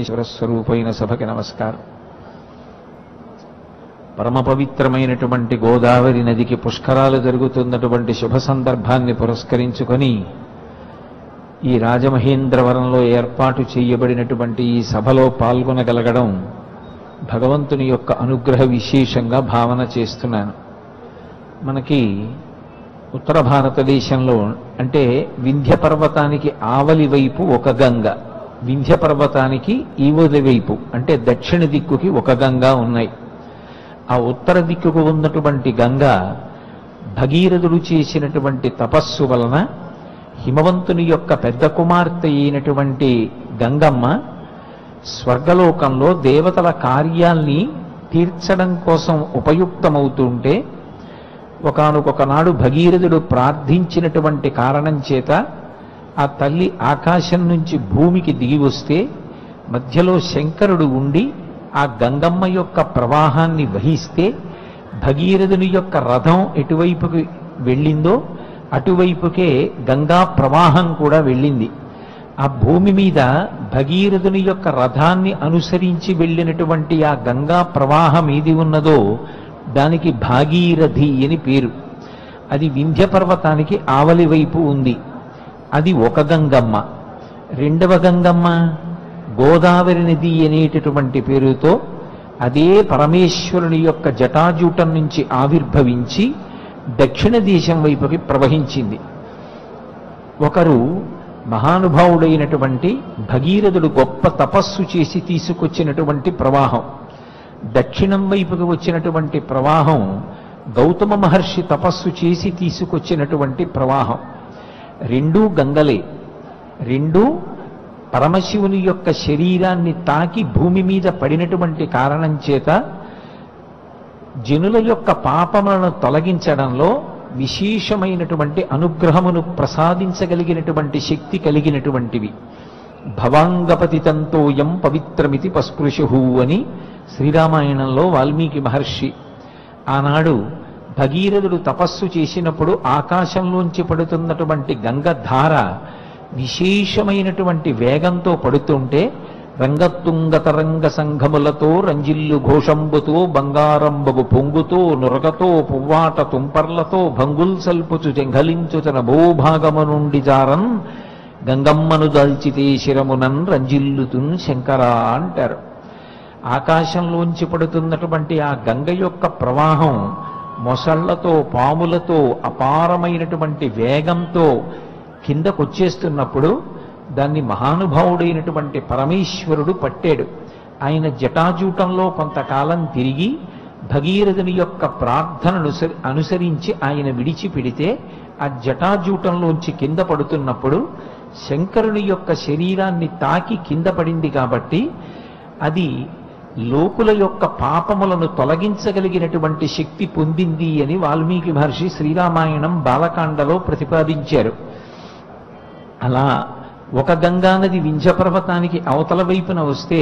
ఈశ్వర స్వరూపైన సభకి నమస్కారం. పరమ పవిత్రమైనటువంటి గోదావరి నదికి పుష్కరాలు జరుగుతున్నటువంటి శుభ సందర్భాన్ని పురస్కరించుకొని ఈ రాజమహేంద్రవరంలో ఏర్పాటు చేయబడినటువంటి ఈ సభలో పాల్గొనగలగడం భగవంతుని యొక్క అనుగ్రహ విశేషంగా భావన చేస్తున్నాను. మనకి ఉత్తర భారతదేశంలో అంటే వింధ్య పర్వతానికి ఆవలి వైపు ఒక గంగ, వింధ్య పర్వతానికి ఈవలి వైపు అంటే దక్షిణ దిక్కుకి ఒక గంగ ఉన్నాయి. ఆ ఉత్తర దిక్కుకు ఉన్నటువంటి గంగ భగీరథుడు చేసినటువంటి తపస్సు వలన హిమవంతుని యొక్క పెద్ద కుమార్తె అయినటువంటి గంగమ్మ స్వర్గలోకంలో దేవతల కార్యాల్ని తీర్చడం కోసం ఉపయుక్తమవుతుంటే ఒకానొక నాడు భగీరథుడు ప్రార్థించినటువంటి కారణం చేత ఆ తల్లి ఆకాశం నుంచి భూమికి దిగి వస్తే మధ్యలో శంకరుడు ఉండి ఆ గంగమ్మ యొక్క ప్రవాహాన్ని వహిస్తే భగీరథుని యొక్క రథం ఎటువైపుకి వెళ్ళిందో అటువైపుకే గంగా ప్రవాహం కూడా వెళ్ళింది. ఆ భూమి మీద భగీరథుని యొక్క రథాన్ని అనుసరించి వెళ్ళినటువంటి ఆ గంగా ప్రవాహం ఏది ఉన్నదో దానికి భాగీరథి అని పేరు. అది వింధ్య పర్వతానికి ఆవలి వైపు ఉంది. అది ఒక గంగమ్మ. రెండవ గంగమ్మ గోదావరి నది అనేటటువంటి పేరుతో అదే పరమేశ్వరుని యొక్క జటాజూటం నుంచి ఆవిర్భవించి దక్షిణ దేశం వైపుకి ప్రవహించింది. ఒకరు మహానుభావుడైనటువంటి భగీరథుడు గొప్ప తపస్సు చేసి తీసుకొచ్చినటువంటి ప్రవాహం, దక్షిణం వైపుకి వచ్చినటువంటి ప్రవాహం గౌతమ మహర్షి తపస్సు చేసి తీసుకొచ్చినటువంటి ప్రవాహం. రెండూ గంగలే. రెండూ పరమశివుని యొక్క శరీరాన్ని తాకి భూమి మీద పడినటువంటి కారణం చేత జనుల యొక్క పాపములను తొలగించడంలో విశేషమైనటువంటి అనుగ్రహమును ప్రసాదించగలిగినటువంటి శక్తి కలిగినటువంటివి. భవాంగపతితంతోయం పవిత్రమితి పస్పృశు అని శ్రీరామాయణంలో వాల్మీకి మహర్షి ఆనాడు భగీరథుడు తపస్సు చేసినప్పుడు ఆకాశంలోంచి పడుతున్నటువంటి గంగధార విశేషమైనటువంటి వేగంతో పడుతుంటే రంగతుంగతరంగ సంఘములతో రంజిల్లు ఘోషంబుతో బంగారంబగు పొంగుతో నురగతో పువ్వాట తుంపర్లతో భంగుల్ సల్పుచు జంఘలించు తన భూభాగము నుండి జారన్ గంగమ్మను దాల్చితే శిరమునన్ రంజిల్లుతున్ శంకరా అంటారు. ఆకాశంలోంచి పడుతున్నటువంటి ఆ గంగ యొక్క ప్రవాహం మొసళ్లతో పాములతో అపారమైనటువంటి వేగంతో కిందకొచ్చేస్తున్నప్పుడు దాన్ని మహానుభావుడైనటువంటి పరమేశ్వరుడు పట్టాడు. ఆయన జటాజూటంలో కొంతకాలం తిరిగి భగీరథుని యొక్క ప్రార్థనను అనుసరించి ఆయన విడిచిపెడితే ఆ జటాజూటంలోంచి కింద పడుతున్నప్పుడు శంకరుని యొక్క శరీరాన్ని తాకి కింద పడింది కాబట్టి అది లోకుల యొక్క పాపములను తొలగించగలిగినటువంటి శక్తి పొందింది అని వాల్మీకి మహర్షి శ్రీరామాయణం బాలకాండలో ప్రతిపాదించారు. అలా ఒక గంగానది వింధ్య పర్వతానికి అవతల వైపున వస్తే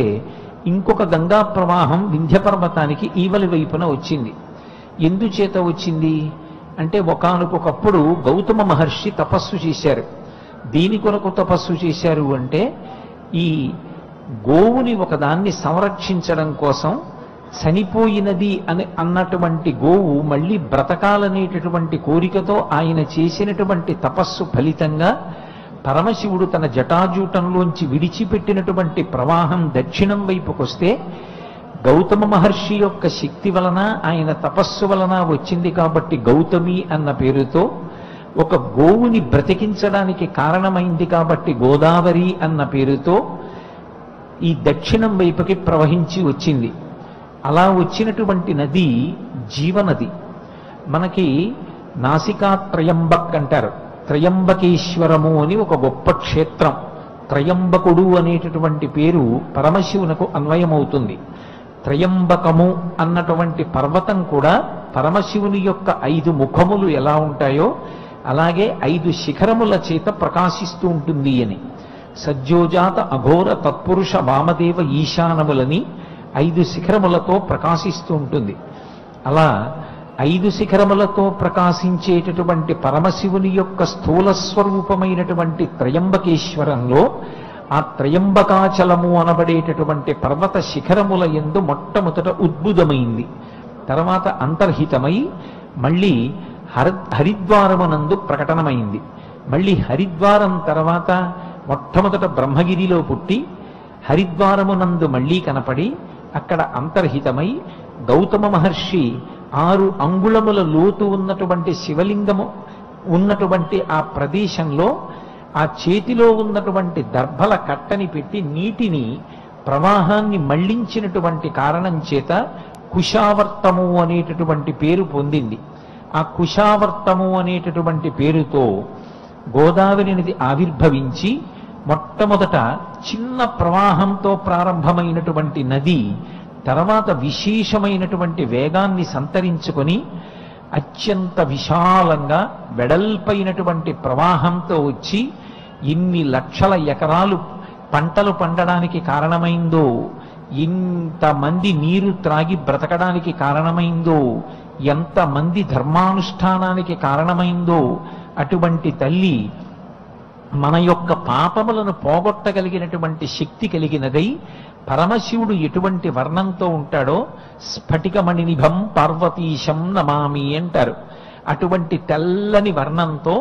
ఇంకొక గంగా ప్రవాహం వింధ్య పర్వతానికి ఈవలి వైపున వచ్చింది. ఎందుచేత వచ్చింది అంటే ఒకానొకప్పుడు గౌతమ మహర్షి తపస్సు చేశారు. దీని కొరకు తపస్సు చేశారు అంటే ఈ గోవుని ఒకదాన్ని సంరక్షించడం కోసం చనిపోయినది అని అన్నటువంటి గోవు మళ్ళీ బ్రతకాలనేటటువంటి కోరికతో ఆయన చేసినటువంటి తపస్సు ఫలితంగా పరమశివుడు తన జటాజూటంలోంచి విడిచిపెట్టినటువంటి ప్రవాహం దక్షిణం వైపుకొస్తే గౌతమ మహర్షి యొక్క శక్తి వలన ఆయన తపస్సు వలన వచ్చింది కాబట్టి గౌతమి అన్న పేరుతో ఒక గోవుని బ్రతికించడానికి కారణమైంది కాబట్టి గోదావరి అన్న పేరుతో ఈ దక్షిణం వైపుకి ప్రవహించి వచ్చింది. అలా వచ్చినటువంటి నది జీవనది. మనకి నాసికా త్రయంబక్ అంటారు. త్రయంబకేశ్వరము అని ఒక గొప్ప క్షేత్రం. త్రయంబకుడు అనేటటువంటి పేరు పరమశివునకు అన్వయమవుతుంది. త్రయంబకము అన్నటువంటి పర్వతం కూడా పరమశివుని యొక్క 5 ముఖములు ఎలా ఉంటాయో అలాగే 5 శిఖరముల చేత ప్రకాశిస్తూ ఉంటుంది అని. సజ్జోజాత అఘోర తత్పురుష వామదేవ ఈశానములని 5 శిఖరములతో ప్రకాశిస్తూ ఉంటుంది. అలా 5 శిఖరములతో ప్రకాశించేటటువంటి పరమశివుని యొక్క స్థూల స్వరూపమైనటువంటి త్రయంబకేశ్వరంలో ఆ త్రయంబకాచలము అనబడేటటువంటి పర్వత శిఖరముల యందు మొట్టమొదట ఉద్భుతమైంది. తర్వాత అంతర్హితమై మళ్ళీ హరిద్వారమునందు ప్రకటనమైంది. మళ్ళీ హరిద్వారం తర్వాత మొట్టమొదట బ్రహ్మగిరిలో పుట్టి హరిద్వారమునందు మళ్ళీ కనపడి అక్కడ అంతర్హితమై గౌతమ మహర్షి 6 అంగుళముల లోతు ఉన్నటువంటి శివలింగము ఉన్నటువంటి ఆ ప్రదేశంలో ఆ చేతిలో ఉన్నటువంటి దర్భల కట్టని పెట్టి నీటిని ప్రవాహాన్ని మళ్లించినటువంటి కారణం చేత కుశావర్తము అనేటటువంటి పేరు పొందింది. ఆ కుశావర్తము అనేటటువంటి పేరుతో గోదావరి నది ఆవిర్భవించి మొట్టమొదట చిన్న ప్రవాహంతో ప్రారంభమైనటువంటి నది తర్వాత విశేషమైనటువంటి వేగాన్ని సంతరించుకొని అత్యంత విశాలంగా వెడల్పైనటువంటి ప్రవాహంతో వచ్చి ఇన్ని లక్షల ఎకరాలు పంటలు పండడానికి కారణమైందో, ఇంతమంది నీరు త్రాగి బ్రతకడానికి కారణమైందో, ఎంతమంది ధర్మానుష్ఠానానికి కారణమైందో అటువంటి తల్లి మన యొక్క పాపములను పోగొట్టగలిగినటువంటి శక్తి కలిగినదై పరమశివుడు ఎటువంటి వర్ణంతో ఉంటాడో స్ఫటికమణినిభం పార్వతీశం నమామి అంటారు. అటువంటి తెల్లని వర్ణంతో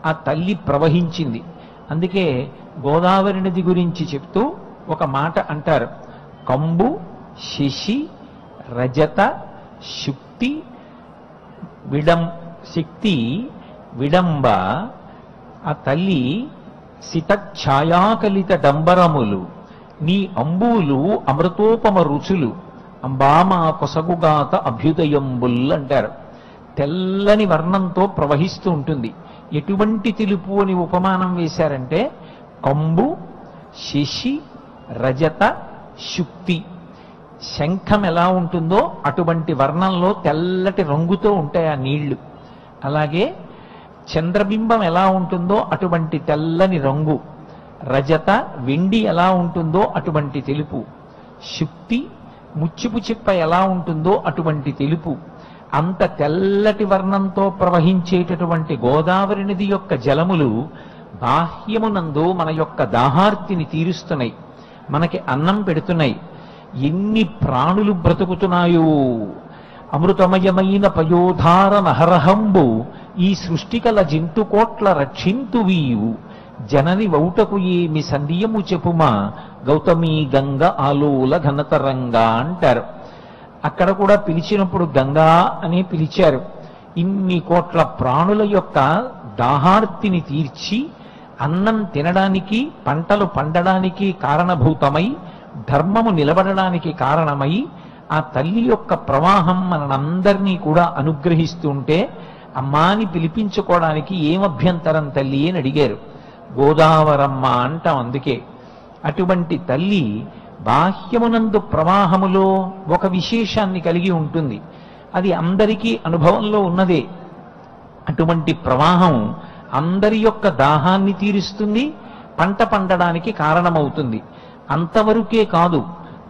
ఆ తల్లి ప్రవహించింది. అందుకే గోదావరి నది గురించి చెప్తూ ఒక మాట అంటారు, కంబు శశి రజత శుక్తి శక్తి విడంబ. ఆ తల్లి సితఛాయాకలిత డంబరములు నీ అంబువులు అమృతోపమ రుచులు అంబామా కొసగుగాత అభ్యుదయంబుల్ అంటారు. తెల్లని వర్ణంతో ప్రవహిస్తూ ఉంటుంది. ఎటువంటి తెలుపు అని ఉపమానం వేశారంటే కంబు శశి రజత శుక్తి. శంఖం ఎలా ఉంటుందో అటువంటి వర్ణంలో తెల్లటి రంగుతో ఉంటాయి ఆ నీళ్లు. అలాగే చంద్రబింబం ఎలా ఉంటుందో అటువంటి తెల్లని రంగు. రజత వెండి ఎలా ఉంటుందో అటువంటి తెలుపు. శుక్తి ముచ్చిపు చిప్ప ఎలా ఉంటుందో అటువంటి తెలుపు. అంత తెల్లటి వర్ణంతో ప్రవహించేటటువంటి గోదావరి నది యొక్క జలములు బాహ్యమునందు మన యొక్క దాహార్తిని తీరుస్తున్నాయి, మనకి అన్నం పెడుతున్నాయి. ఎన్ని ప్రాణులు బ్రతుకుతున్నాయో! అమృతమయమైన పయోధార నహరహంబు ఈ సృష్టికల జింటుకోట్ల రక్షింతువీయు జనని వౌటకు ఏమి సంధియము చెప్పుమా గౌతమీ గంగ ఆలోల ఘనతరంగా అంటారు. అక్కడ కూడా పిలిచినప్పుడు గంగా అని పిలిచారు. ఇన్ని కోట్ల ప్రాణుల యొక్క దాహార్తిని తీర్చి అన్నం తినడానికి పంటలు పండడానికి కారణభూతమై ధర్మము నిలబడడానికి కారణమై ఆ తల్లి యొక్క ప్రవాహం మనందరినీ కూడా అనుగ్రహిస్తుంటే అమ్మాని పిలిపించుకోవడానికి ఏం అభ్యంతరం తల్లి అని అడిగారు. గోదావరమ్మ అంటాం. అందుకే అటువంటి తల్లి బాహ్యమునందు ప్రవాహములో ఒక విశేషాన్ని కలిగి ఉంటుంది. అది అందరికీ అనుభవంలో ఉన్నదే. అటువంటి ప్రవాహం అందరి యొక్క దాహాన్ని తీరుస్తుంది, పంట పండడానికి కారణమవుతుంది. అంతవరకే కాదు,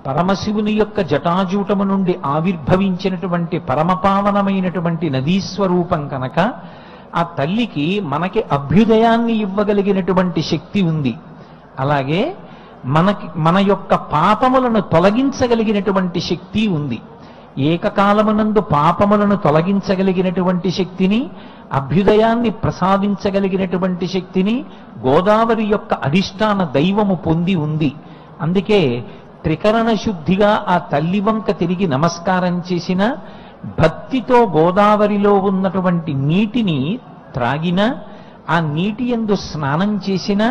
పరమశివుని యొక్క జటాజూటము నుండి ఆవిర్భవించినటువంటి పరమపావనమైనటువంటి నదీస్వరూపం కనుక ఆ తల్లికి మనకి అభ్యుదయాన్ని ఇవ్వగలిగినటువంటి శక్తి ఉంది. అలాగే మన యొక్క పాపములను తొలగించగలిగినటువంటి శక్తి ఉంది. ఏకకాలమునందు పాపములను తొలగించగలిగినటువంటి శక్తిని, అభ్యుదయాన్ని ప్రసాదించగలిగినటువంటి శక్తిని గోదావరి యొక్క అధిష్టాన దైవము పొంది ఉంది. అందుకే త్రికరణ శుద్ధిగా ఆ తల్లి వంక తిరిగి నమస్కారం చేసిన, భక్తితో గోదావరిలో ఉన్నటువంటి నీటిని త్రాగిన, ఆ నీటి యందు స్నానం చేసిన,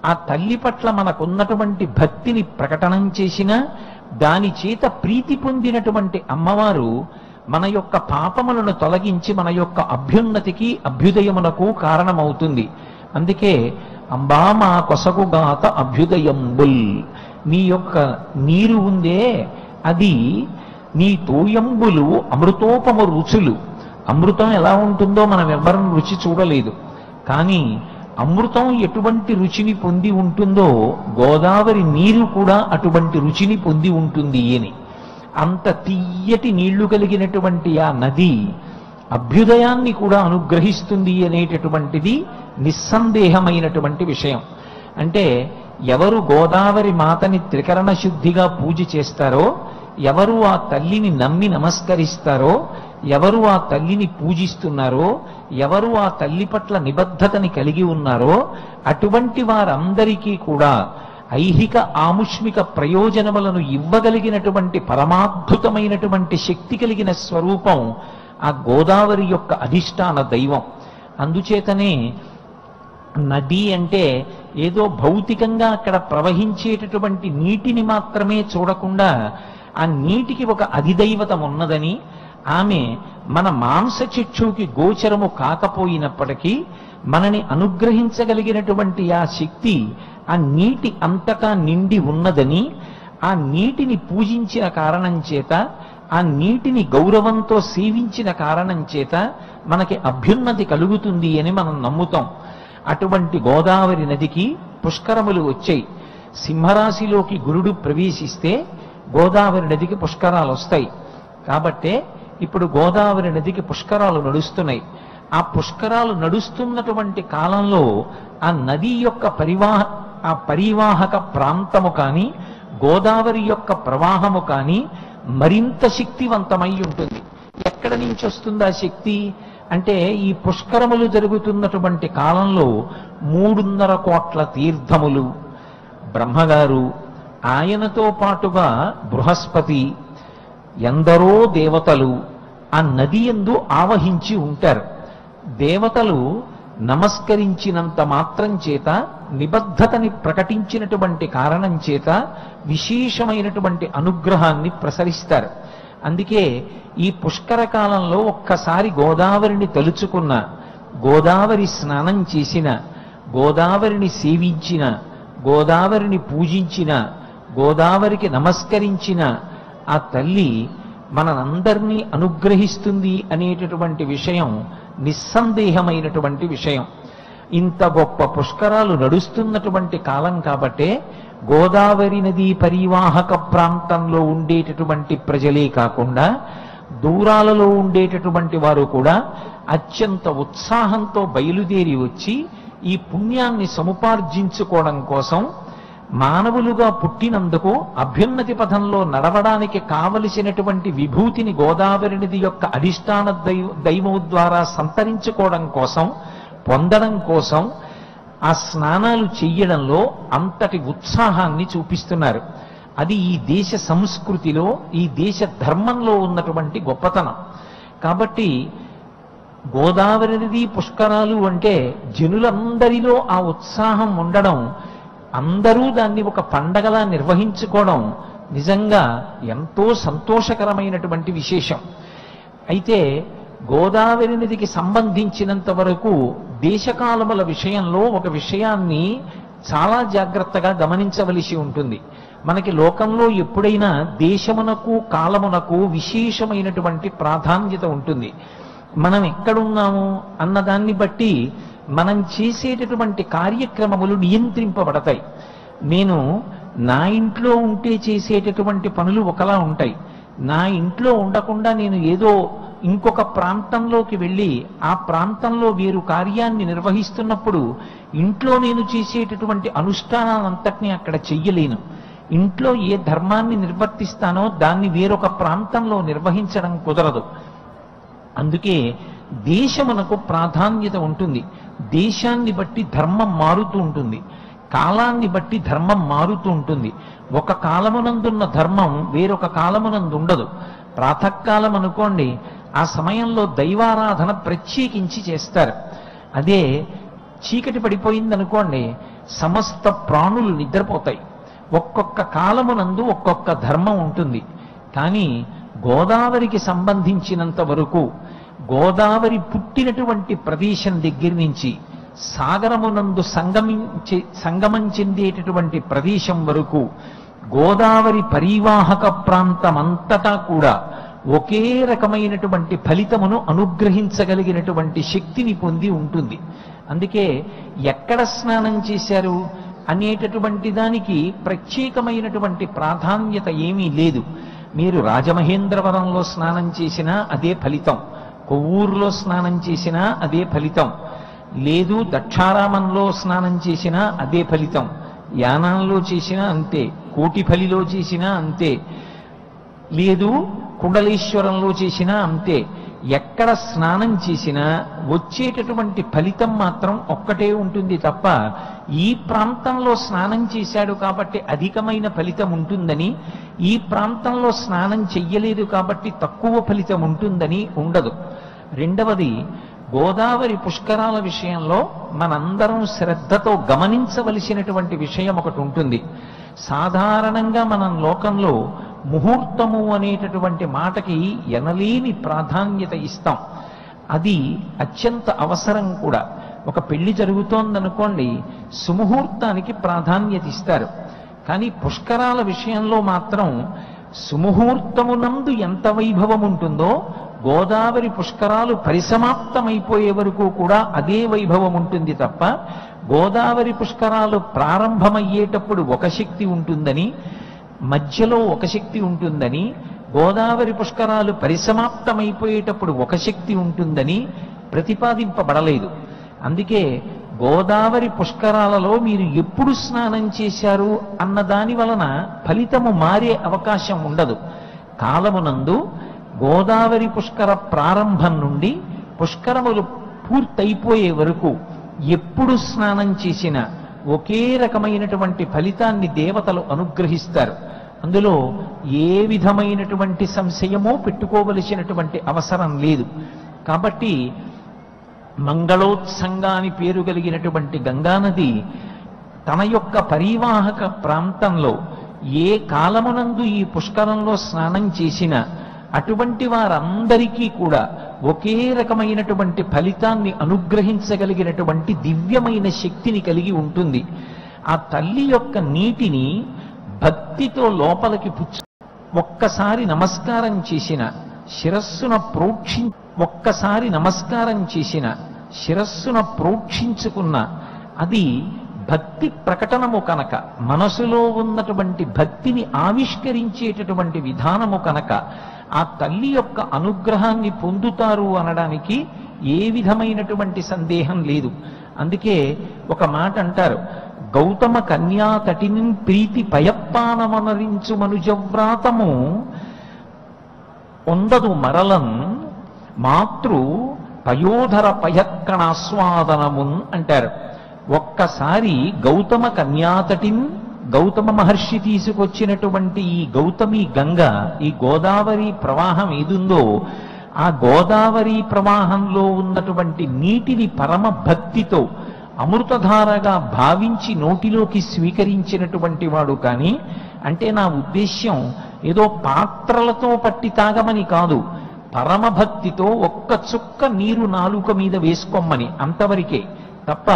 ఆ తల్లి పట్ల మనకున్నటువంటి భక్తిని ప్రకటనం చేసిన, దాని చేత ప్రీతి పొందినటువంటి అమ్మవారు మన యొక్క పాపములను తొలగించి మన యొక్క అభ్యున్నతికి అభ్యుదయమునకు కారణమవుతుంది. అందుకే అంబామా కొసగుగాత అభ్యుదయంబుల్. నీ యొక్క నీరు ఉందే అది నీ తోయంబులు అమృతోపమ రుచులు. అమృతం ఎలా ఉంటుందో మనం ఎవ్వరం రుచి చూడలేదు, కానీ అమృతం ఎటువంటి రుచిని పొంది ఉంటుందో గోదావరి నీరు కూడా అటువంటి రుచిని పొంది ఉంటుంది అని. అంత తీయటి నీళ్లు కలిగినటువంటి ఆ నది అభ్యుదయాన్ని కూడా అనుగ్రహిస్తుంది అనేటటువంటిది నిస్సందేహమైనటువంటి విషయం. అంటే ఎవరు గోదావరి మాతని త్రికరణ శుద్ధిగా పూజ చేస్తారో, ఎవరు ఆ తల్లిని నమ్మి నమస్కరిస్తారో, ఎవరు ఆ తల్లిని పూజిస్తున్నారో, ఎవరు ఆ తల్లి పట్ల నిబద్ధతని కలిగి ఉన్నారో, అటువంటి వారందరికీ కూడా ఐహిక ఆముష్మిక ప్రయోజనములను ఇవ్వగలిగినటువంటి పరమాద్భుతమైనటువంటి శక్తి కలిగిన స్వరూపం ఆ గోదావరి యొక్క అధిష్టాన దైవం. అందుచేతనే నది అంటే ఏదో భౌతికంగా అక్కడ ప్రవహించేటటువంటి నీటిని మాత్రమే చూడకుండా ఆ నీటికి ఒక అధిదైవతం ఉన్నదని, ఆమె మన మాంసచక్షుకి గోచరము కాకపోయినప్పటికీ మనని అనుగ్రహించగలిగినటువంటి ఆ శక్తి ఆ నీటి అంతటా నిండి ఉన్నదని, ఆ నీటిని పూజించిన కారణం చేత, ఆ నీటిని గౌరవంతో సేవించిన కారణం చేత మనకి అభ్యున్నతి కలుగుతుంది అని మనం నమ్ముతాం. అటువంటి గోదావరి నదికి పుష్కరములు వచ్చాయి. సింహరాశిలోకి గురుడు ప్రవేశిస్తే గోదావరి నదికి పుష్కరాలు వస్తాయి. కాబట్టే ఇప్పుడు గోదావరి నదికి పుష్కరాలు నడుస్తున్నాయి. ఆ పుష్కరాలు నడుస్తున్నటువంటి కాలంలో ఆ నది యొక్క పరివాహక ప్రాంతము కానీ, గోదావరి యొక్క ప్రవాహము కానీ మరింత శక్తివంతమై ఉంటుంది. ఎక్కడి నుంచి వస్తుంది ఆ శక్తి అంటే, ఈ పుష్కరములు జరుగుతున్నటువంటి కాలంలో 3.5 కోట్ల తీర్థములు, బ్రహ్మగారు, ఆయనతో పాటుగా బృహస్పతి, ఎందరో దేవతలు ఆ నది యందు ఆవహించి ఉంటారు. దేవతలు నమస్కరించినంత మాత్రం చేత, నిబద్ధతని ప్రకటించినటువంటి కారణం చేత విశేషమైనటువంటి అనుగ్రహాన్ని ప్రసరిస్తారు. అందుకే ఈ పుష్కర కాలంలో ఒక్కసారి గోదావరిని తలుచుకున్న, గోదావరి స్నానం చేసిన, గోదావరిని సేవించిన, గోదావరిని పూజించిన, గోదావరికి నమస్కరించిన ఆ తల్లి మనందరినీ అనుగ్రహిస్తుంది అనేటటువంటి విషయం నిస్సందేహమైనటువంటి విషయం. ఇంత గొప్ప పుష్కరాలు నడుస్తున్నటువంటి కాలం కాబట్టే గోదావరి నదీ పరివాహక ప్రాంతంలో ఉండేటటువంటి ప్రజలే కాకుండా దూరాలలో ఉండేటటువంటి వారు కూడా అత్యంత ఉత్సాహంతో బయలుదేరి వచ్చి ఈ పుణ్యాన్ని సముపార్జించుకోవడం కోసం, మానవులుగా పుట్టినందుకు అభ్యున్నతి పథంలో నడవడానికి కావలసినటువంటి విభూతిని గోదావరి నది యొక్క అధిష్టాన దైవం ద్వారా సంతరించుకోవడం కోసం, పొందడం కోసం ఆ స్నానాలు చెయ్యడంలో అంతటి ఉత్సాహాన్ని చూపిస్తున్నారు. అది ఈ దేశ సంస్కృతిలో, ఈ దేశ ధర్మంలో ఉన్నటువంటి గొప్పతనం. కాబట్టి గోదావరి నది పుష్కరాలు అంటే జనులందరిలో ఆ ఉత్సాహం ఉండడం, అందరూ దాన్ని ఒక పండగలా నిర్వహించుకోవడం నిజంగా ఎంతో సంతోషకరమైనటువంటి విశేషం. అయితే గోదావరి నదికి సంబంధించినంత వరకు దేశకాలముల విషయంలో ఒక విషయాన్ని చాలా జాగ్రత్తగా గమనించవలసి ఉంటుంది. మనకి లోకంలో ఎప్పుడైనా దేశమునకు కాలమునకు విశేషమైనటువంటి ప్రాధాన్యత ఉంటుంది. మనం ఎక్కడున్నాము అన్నదాన్ని బట్టి మనం చేసేటటువంటి కార్యక్రమములు నియంత్రింపబడతాయి. నేను నా ఇంట్లో ఉంటే చేసేటటువంటి పనులు ఒకలా ఉంటాయి. నా ఇంట్లో ఉండకుండా నేను ఏదో ఇంకొక ప్రాంతంలోకి వెళ్ళి ఆ ప్రాంతంలో వేరు కార్యాన్ని నిర్వహిస్తున్నప్పుడు ఇంట్లో నేను చేసేటటువంటి అనుష్ఠానాలంతటినీ అక్కడ చెయ్యలేను. ఇంట్లో ఏ ధర్మాన్ని నిర్వర్తిస్తానో దాన్ని వేరొక ప్రాంతంలో నిర్వహించడం కుదరదు. అందుకే దేశమునకు ప్రాధాన్యత ఉంటుంది. దేశాన్ని బట్టి ధర్మం మారుతూ ఉంటుంది, కాలాన్ని బట్టి ధర్మం మారుతూ ఉంటుంది. ఒక కాలమునందున్న ధర్మం వేరొక కాలమునందు ఉండదు. ప్రాతకాలం అనుకోండి, ఆ సమయంలో దైవారాధన ప్రత్యేకించి చేస్తారు. అదే చీకటి పడిపోయిందనుకోండి, సమస్త ప్రాణులు నిద్రపోతాయి. ఒక్కొక్క కాలమునందు ఒక్కొక్క ధర్మం ఉంటుంది. కానీ గోదావరికి సంబంధించినంత వరకు, గోదావరి పుట్టినటువంటి ప్రదేశం దగ్గర నుంచి సాగరమునందు సంగమం చెందేటటువంటి ప్రదేశం వరకు గోదావరి పరివాహక ప్రాంతమంతటా కూడా ఒకే రకమైనటువంటి ఫలితమును అనుగ్రహించగలిగినటువంటి శక్తిని పొంది ఉంటుంది. అందుకే ఎక్కడ స్నానం చేశారు అనేటటువంటి దానికి ప్రత్యేకమైనటువంటి ప్రాధాన్యత ఏమీ లేదు. మీరు రాజమహేంద్రవరంలో స్నానం చేసినా అదే ఫలితం, కొవ్వూరులో స్నానం చేసినా అదే ఫలితం, లేదు దక్షారామంలో స్నానం చేసినా అదే ఫలితం, యానాంలో చేసినా అంతే, కోటిఫలిలో చేసినా అంతే, లేదు కుండలేశ్వరంలో చేసినా అంతే. ఎక్కడ స్నానం చేసినా వచ్చేటటువంటి ఫలితం మాత్రం ఒక్కటే ఉంటుంది తప్ప ఈ ప్రాంతంలో స్నానం చేశాడు కాబట్టి అధికమైన ఫలితం ఉంటుందని, ఈ ప్రాంతంలో స్నానం చెయ్యలేదు కాబట్టి తక్కువ ఫలితం ఉంటుందని ఉండదు. రెండవది, గోదావరి పుష్కరాల విషయంలో మనందరం శ్రద్ధతో గమనించవలసినటువంటి విషయం ఒకటి ఉంటుంది. సాధారణంగా మనం లోకంలో ముహూర్తము అనేటటువంటి మాటకి ఎనలేని ప్రాధాన్యత ఇస్తాం. అది అత్యంత అవసరం కూడా. ఒక పెళ్లి జరుగుతోందనుకోండి, సుముహూర్తానికి ప్రాధాన్యత ఇస్తారు. కానీ పుష్కరాల విషయంలో మాత్రం సుముహూర్తమునందు ఎంత వైభవం ఉంటుందో గోదావరి పుష్కరాలు పరిసమాప్తమైపోయే వరకు కూడా అదే వైభవం ఉంటుంది తప్ప, గోదావరి పుష్కరాలు ప్రారంభమయ్యేటప్పుడు ఒక శక్తి ఉంటుందని, మధ్యలో ఒక శక్తి ఉంటుందని, గోదావరి పుష్కరాలు పరిసమాప్తమైపోయేటప్పుడు ఒక శక్తి ఉంటుందని ప్రతిపాదింపబడలేదు. అందుకే గోదావరి పుష్కరాలలో మీరు ఎప్పుడు స్నానం చేశారు అన్న దాని వలన ఫలితము మారే అవకాశం ఉండదు. కాలమునందు గోదావరి పుష్కర ప్రారంభం నుండి పుష్కరములు పూర్తయిపోయే వరకు ఎప్పుడు స్నానం చేసినా ఒకే రకమైనటువంటి ఫలితాన్ని దేవతలు అనుగ్రహిస్తారు. అందులో ఏ విధమైనటువంటి సంశయమో పెట్టుకోవలసినటువంటి అవసరం లేదు. కాబట్టి మంగళోత్సంగా అని పేరు కలిగినటువంటి గంగానది తన యొక్క పరివాహక ప్రాంతంలో ఏ కాలమునందు ఈ పుష్కరంలో స్నానం చేసినా అటువంటి వారందరికీ కూడా ఒకే రకమైనటువంటి ఫలితాన్ని అనుగ్రహించగలిగినటువంటి దివ్యమైన శక్తిని కలిగి ఉంటుంది. ఆ తల్లి యొక్క నీటిని భక్తితో లోపలికి ఒక్కసారి నమస్కారం చేసిన శిరస్సున ప్రోక్షించుకున్న అది భక్తి ప్రకటనము కనుక, మనసులో ఉన్నటువంటి భక్తిని ఆవిష్కరించేటటువంటి విధానము కనుక ఆ తల్లి యొక్క అనుగ్రహాన్ని పొందుతారు అనడానికి ఏ విధమైనటువంటి సందేహం లేదు. అందుకే ఒక మాట అంటారు, గౌతమ కన్యా తటిని ప్రీతి పయప్పానమనరించు మనుజవ్రాతము ఉండదు మరలన్ మాతృ పయోధర పయక్కణాస్వాదనమున్ అంటారు. ఒక్కసారి గౌతమ కన్యాతటిన్, గౌతమ మహర్షి తీసుకొచ్చినటువంటి ఈ గౌతమి గంగ, ఈ గోదావరి ప్రవాహం ఏదుందో ఆ గోదావరి ప్రవాహంలో ఉన్నటువంటి నీటిని పరమ భక్తితో అమృతధారగా భావించి నోటిలోకి స్వీకరించినటువంటి వాడు. కానీ అంటే నా ఉద్దేశ్యం ఏదో పాత్రలతో పట్టి తాగమని కాదు, పరమభక్తితో ఒక్క చుక్క నీరు నాలుక మీద వేసుకోమని, అంతవరకే తప్ప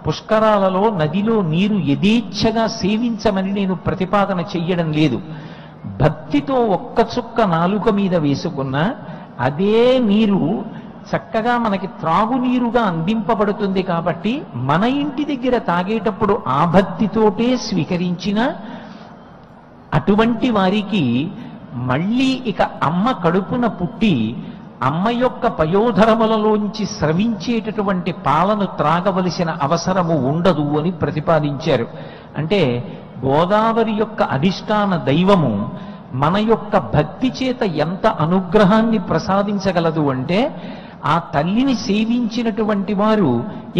పుష్కరాలలో నదిలో నీరు యథేచ్ఛగా సేవించమని నేను ప్రతిపాదన చెయ్యడం లేదు. భక్తితో ఒక్క చుక్క నాలుక మీద వేసుకున్న అదే నీరు చక్కగా మనకి త్రాగునీరుగా అందింపబడుతుంది. కాబట్టి మన ఇంటి దగ్గర తాగేటప్పుడు ఆ భక్తితోటే స్వీకరించిన అటువంటి వారికి మళ్ళీ ఇక అమ్మ కడుపున పుట్టి అమ్మ యొక్క పయోధరములలోంచి స్రవించేటటువంటి పాలను త్రాగవలసిన అవసరము ఉండదు అని ప్రతిపాదించారు. అంటే గోదావరి యొక్క అధిష్టాన దైవము మన యొక్క భక్తి చేత ఎంత అనుగ్రహాన్ని ప్రసాదించగలదు అంటే, ఆ తల్లిని సేవించినటువంటి వారు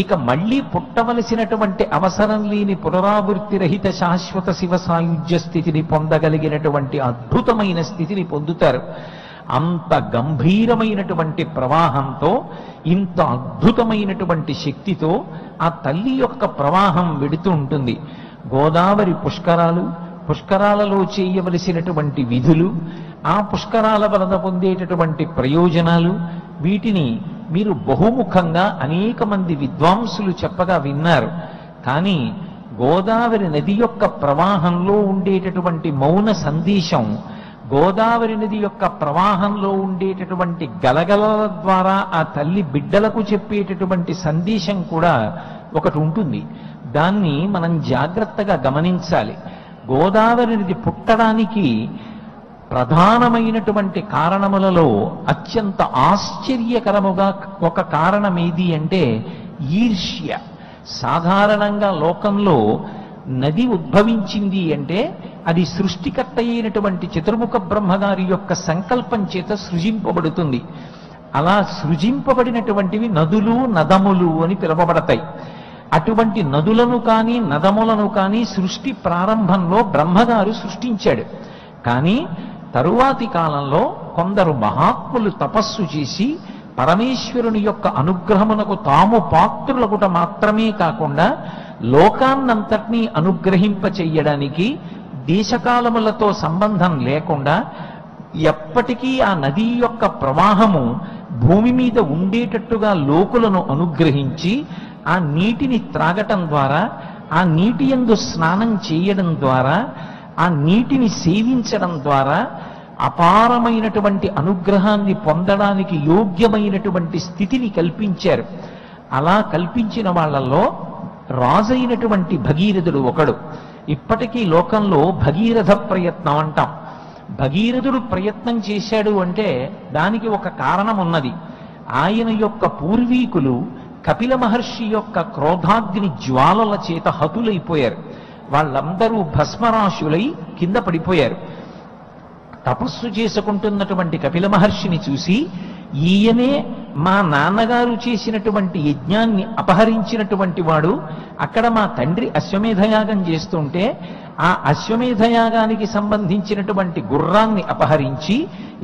ఇక మళ్ళీ పుట్టవలసినటువంటి అవసరం లేని పునరావృత్తి రహిత శాశ్వత శివ సాయుధ్య స్థితిని పొందగలిగినటువంటి అద్భుతమైన స్థితిని పొందుతారు. అంత గంభీరమైనటువంటి ప్రవాహంతో, ఇంత అద్భుతమైనటువంటి శక్తితో ఆ తల్లి యొక్క ప్రవాహం వెడుతూ ఉంటుంది. గోదావరి పుష్కరాలలో చేయవలసినటువంటి విధులు, ఆ పుష్కరాల వలన పొందేటటువంటి ప్రయోజనాలు, వీటిని మీరు బహుముఖంగా అనేక మంది విద్వాంసులు చెప్పగా విన్నారు. కానీ గోదావరి నది యొక్క ప్రవాహంలో ఉండేటటువంటి మౌన సందేశం, గోదావరి నది యొక్క ప్రవాహంలో ఉండేటటువంటి గలగలల ద్వారా ఆ తల్లి బిడ్డలకు చెప్పేటటువంటి సందేశం కూడా ఒకటి ఉంటుంది. దాన్ని మనం జాగ్రత్తగా గమనించాలి. గోదావరి నది పుట్టడానికి ప్రధానమైనటువంటి కారణములలో అత్యంత ఆశ్చర్యకరముగా ఒక కారణం ఏది అంటే ఈర్ష్య. సాధారణంగా లోకంలో నది ఉద్భవించింది అంటే అది సృష్టికర్త అయినటువంటి చతుర్ముఖ బ్రహ్మగారి యొక్క సంకల్పం చేత సృజింపబడుతుంది. అలా సృజింపబడినటువంటివి నదులు నదములు అని పిలువబడతాయి. అటువంటి నదులను కానీ నదములను కానీ సృష్టి ప్రారంభంలో బ్రహ్మగారు సృష్టించాడు. కానీ తరువాతి కాలంలో కొందరు మహాత్ములు తపస్సు చేసి పరమేశ్వరుని యొక్క అనుగ్రహమునకు తాము పాత్రులకుట మాత్రమే కాకుండా లోకాన్నంతటినీ అనుగ్రహింప చెయ్యడానికి దేశకాలములతో సంబంధం లేకుండా ఎప్పటికీ ఆ నది యొక్క ప్రవాహము భూమి మీద ఉండేటట్టుగా లోకులను అనుగ్రహించి ఆ నీటిని త్రాగటం ద్వారా, ఆ నీటి యందు స్నానం చేయడం ద్వారా, ఆ నీటిని సేవించడం ద్వారా అపారమైనటువంటి అనుగ్రహాన్ని పొందడానికి యోగ్యమైనటువంటి స్థితిని కల్పించారు. అలా కల్పించిన వాళ్ళల్లో రాజైనటువంటి భగీరథుడు ఒకడు. ఇప్పటికీ లోకంలో భగీరథ ప్రయత్నం అంటాం. భగీరథుడు ప్రయత్నం చేశాడు అంటే దానికి ఒక కారణం ఉన్నది. ఆయన యొక్క పూర్వీకులు కపిల మహర్షి యొక్క క్రోధాగ్ని జ్వాలల చేత హతులైపోయారు. వాళ్ళందరూ భస్మరాశులై కింద పడిపోయారు. తపస్సు చేసుకుంటున్నటువంటి కపిల మహర్షిని చూసి, ఈయనే మా నాన్నగారు చేసినటువంటి యజ్ఞాన్ని అపహరించినటువంటి వాడు, అక్కడ మా తండ్రి అశ్వమేధయాగం చేస్తుంటే ఆ అశ్వమేధయాగానికి సంబంధించినటువంటి గుర్రాన్ని అపహరించి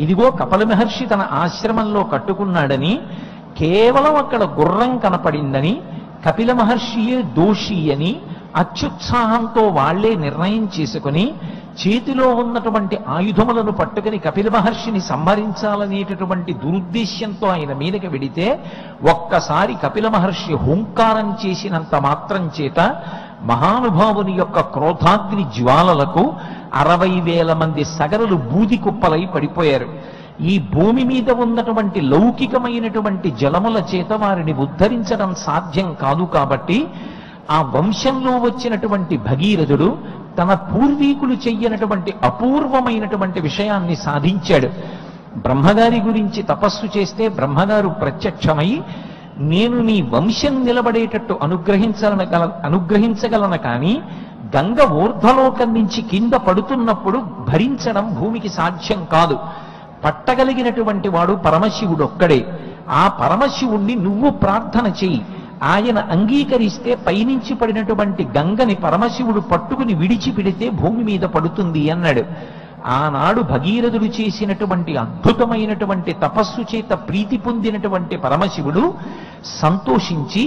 ఇదిగో కపిల మహర్షి తన ఆశ్రమంలో కట్టుకున్నాడని, కేవలం అక్కడ గుర్రం కనపడిందని, కపిల మహర్షియే దోషి అని అత్యుత్సాహంతో వాళ్లే నిర్ణయం చేసుకుని చేతిలో ఉన్నటువంటి ఆయుధములను పట్టుకుని కపిల మహర్షిని సంహరించాలనేటటువంటి దురుద్దేశ్యంతో ఆయన మీదకి వెడితే, ఒక్కసారి కపిల మహర్షి హుంకారం చేసినంత మాత్రం చేత మహానుభావుని యొక్క క్రోధాగ్ని జ్వాలలకు 60,000 మంది సగరులు బూది కుప్పలై పడిపోయారు. ఈ భూమి మీద ఉన్నటువంటి లౌకికమైనటువంటి జలముల చేత వారిని ఉద్ధరించడం సాధ్యం కాదు. కాబట్టి ఆ వంశంలో వచ్చినటువంటి భగీరథుడు తన పూర్వీకులు చెయ్యనటువంటి అపూర్వమైనటువంటి విషయాన్ని సాధించాడు. బ్రహ్మగారి గురించి తపస్సు చేస్తే బ్రహ్మగారు ప్రత్యక్షమై, నేను నీ వంశం నిలబడేటట్టు అనుగ్రహించగలను కానీ గంగ ఊర్ధ్వలోకం నుంచి కింద పడుతున్నప్పుడు భరించడం భూమికి సాధ్యం కాదు. పట్టగలిగినటువంటి వాడు పరమశివుడు ఒక్కడే. ఆ పరమశివుణ్ణి నువ్వు ప్రార్థన చెయ్యి, ఆయన అంగీకరిస్తే పైనుంచి పడినటువంటి గంగని పరమశివుడు పట్టుకుని విడిచిపెడితే భూమి మీద పడుతుంది అన్నాడు. ఆనాడు భగీరథుడు చేసినటువంటి అద్భుతమైనటువంటి తపస్సు చేత ప్రీతి పొందినటువంటి పరమశివుడు సంతోషించి,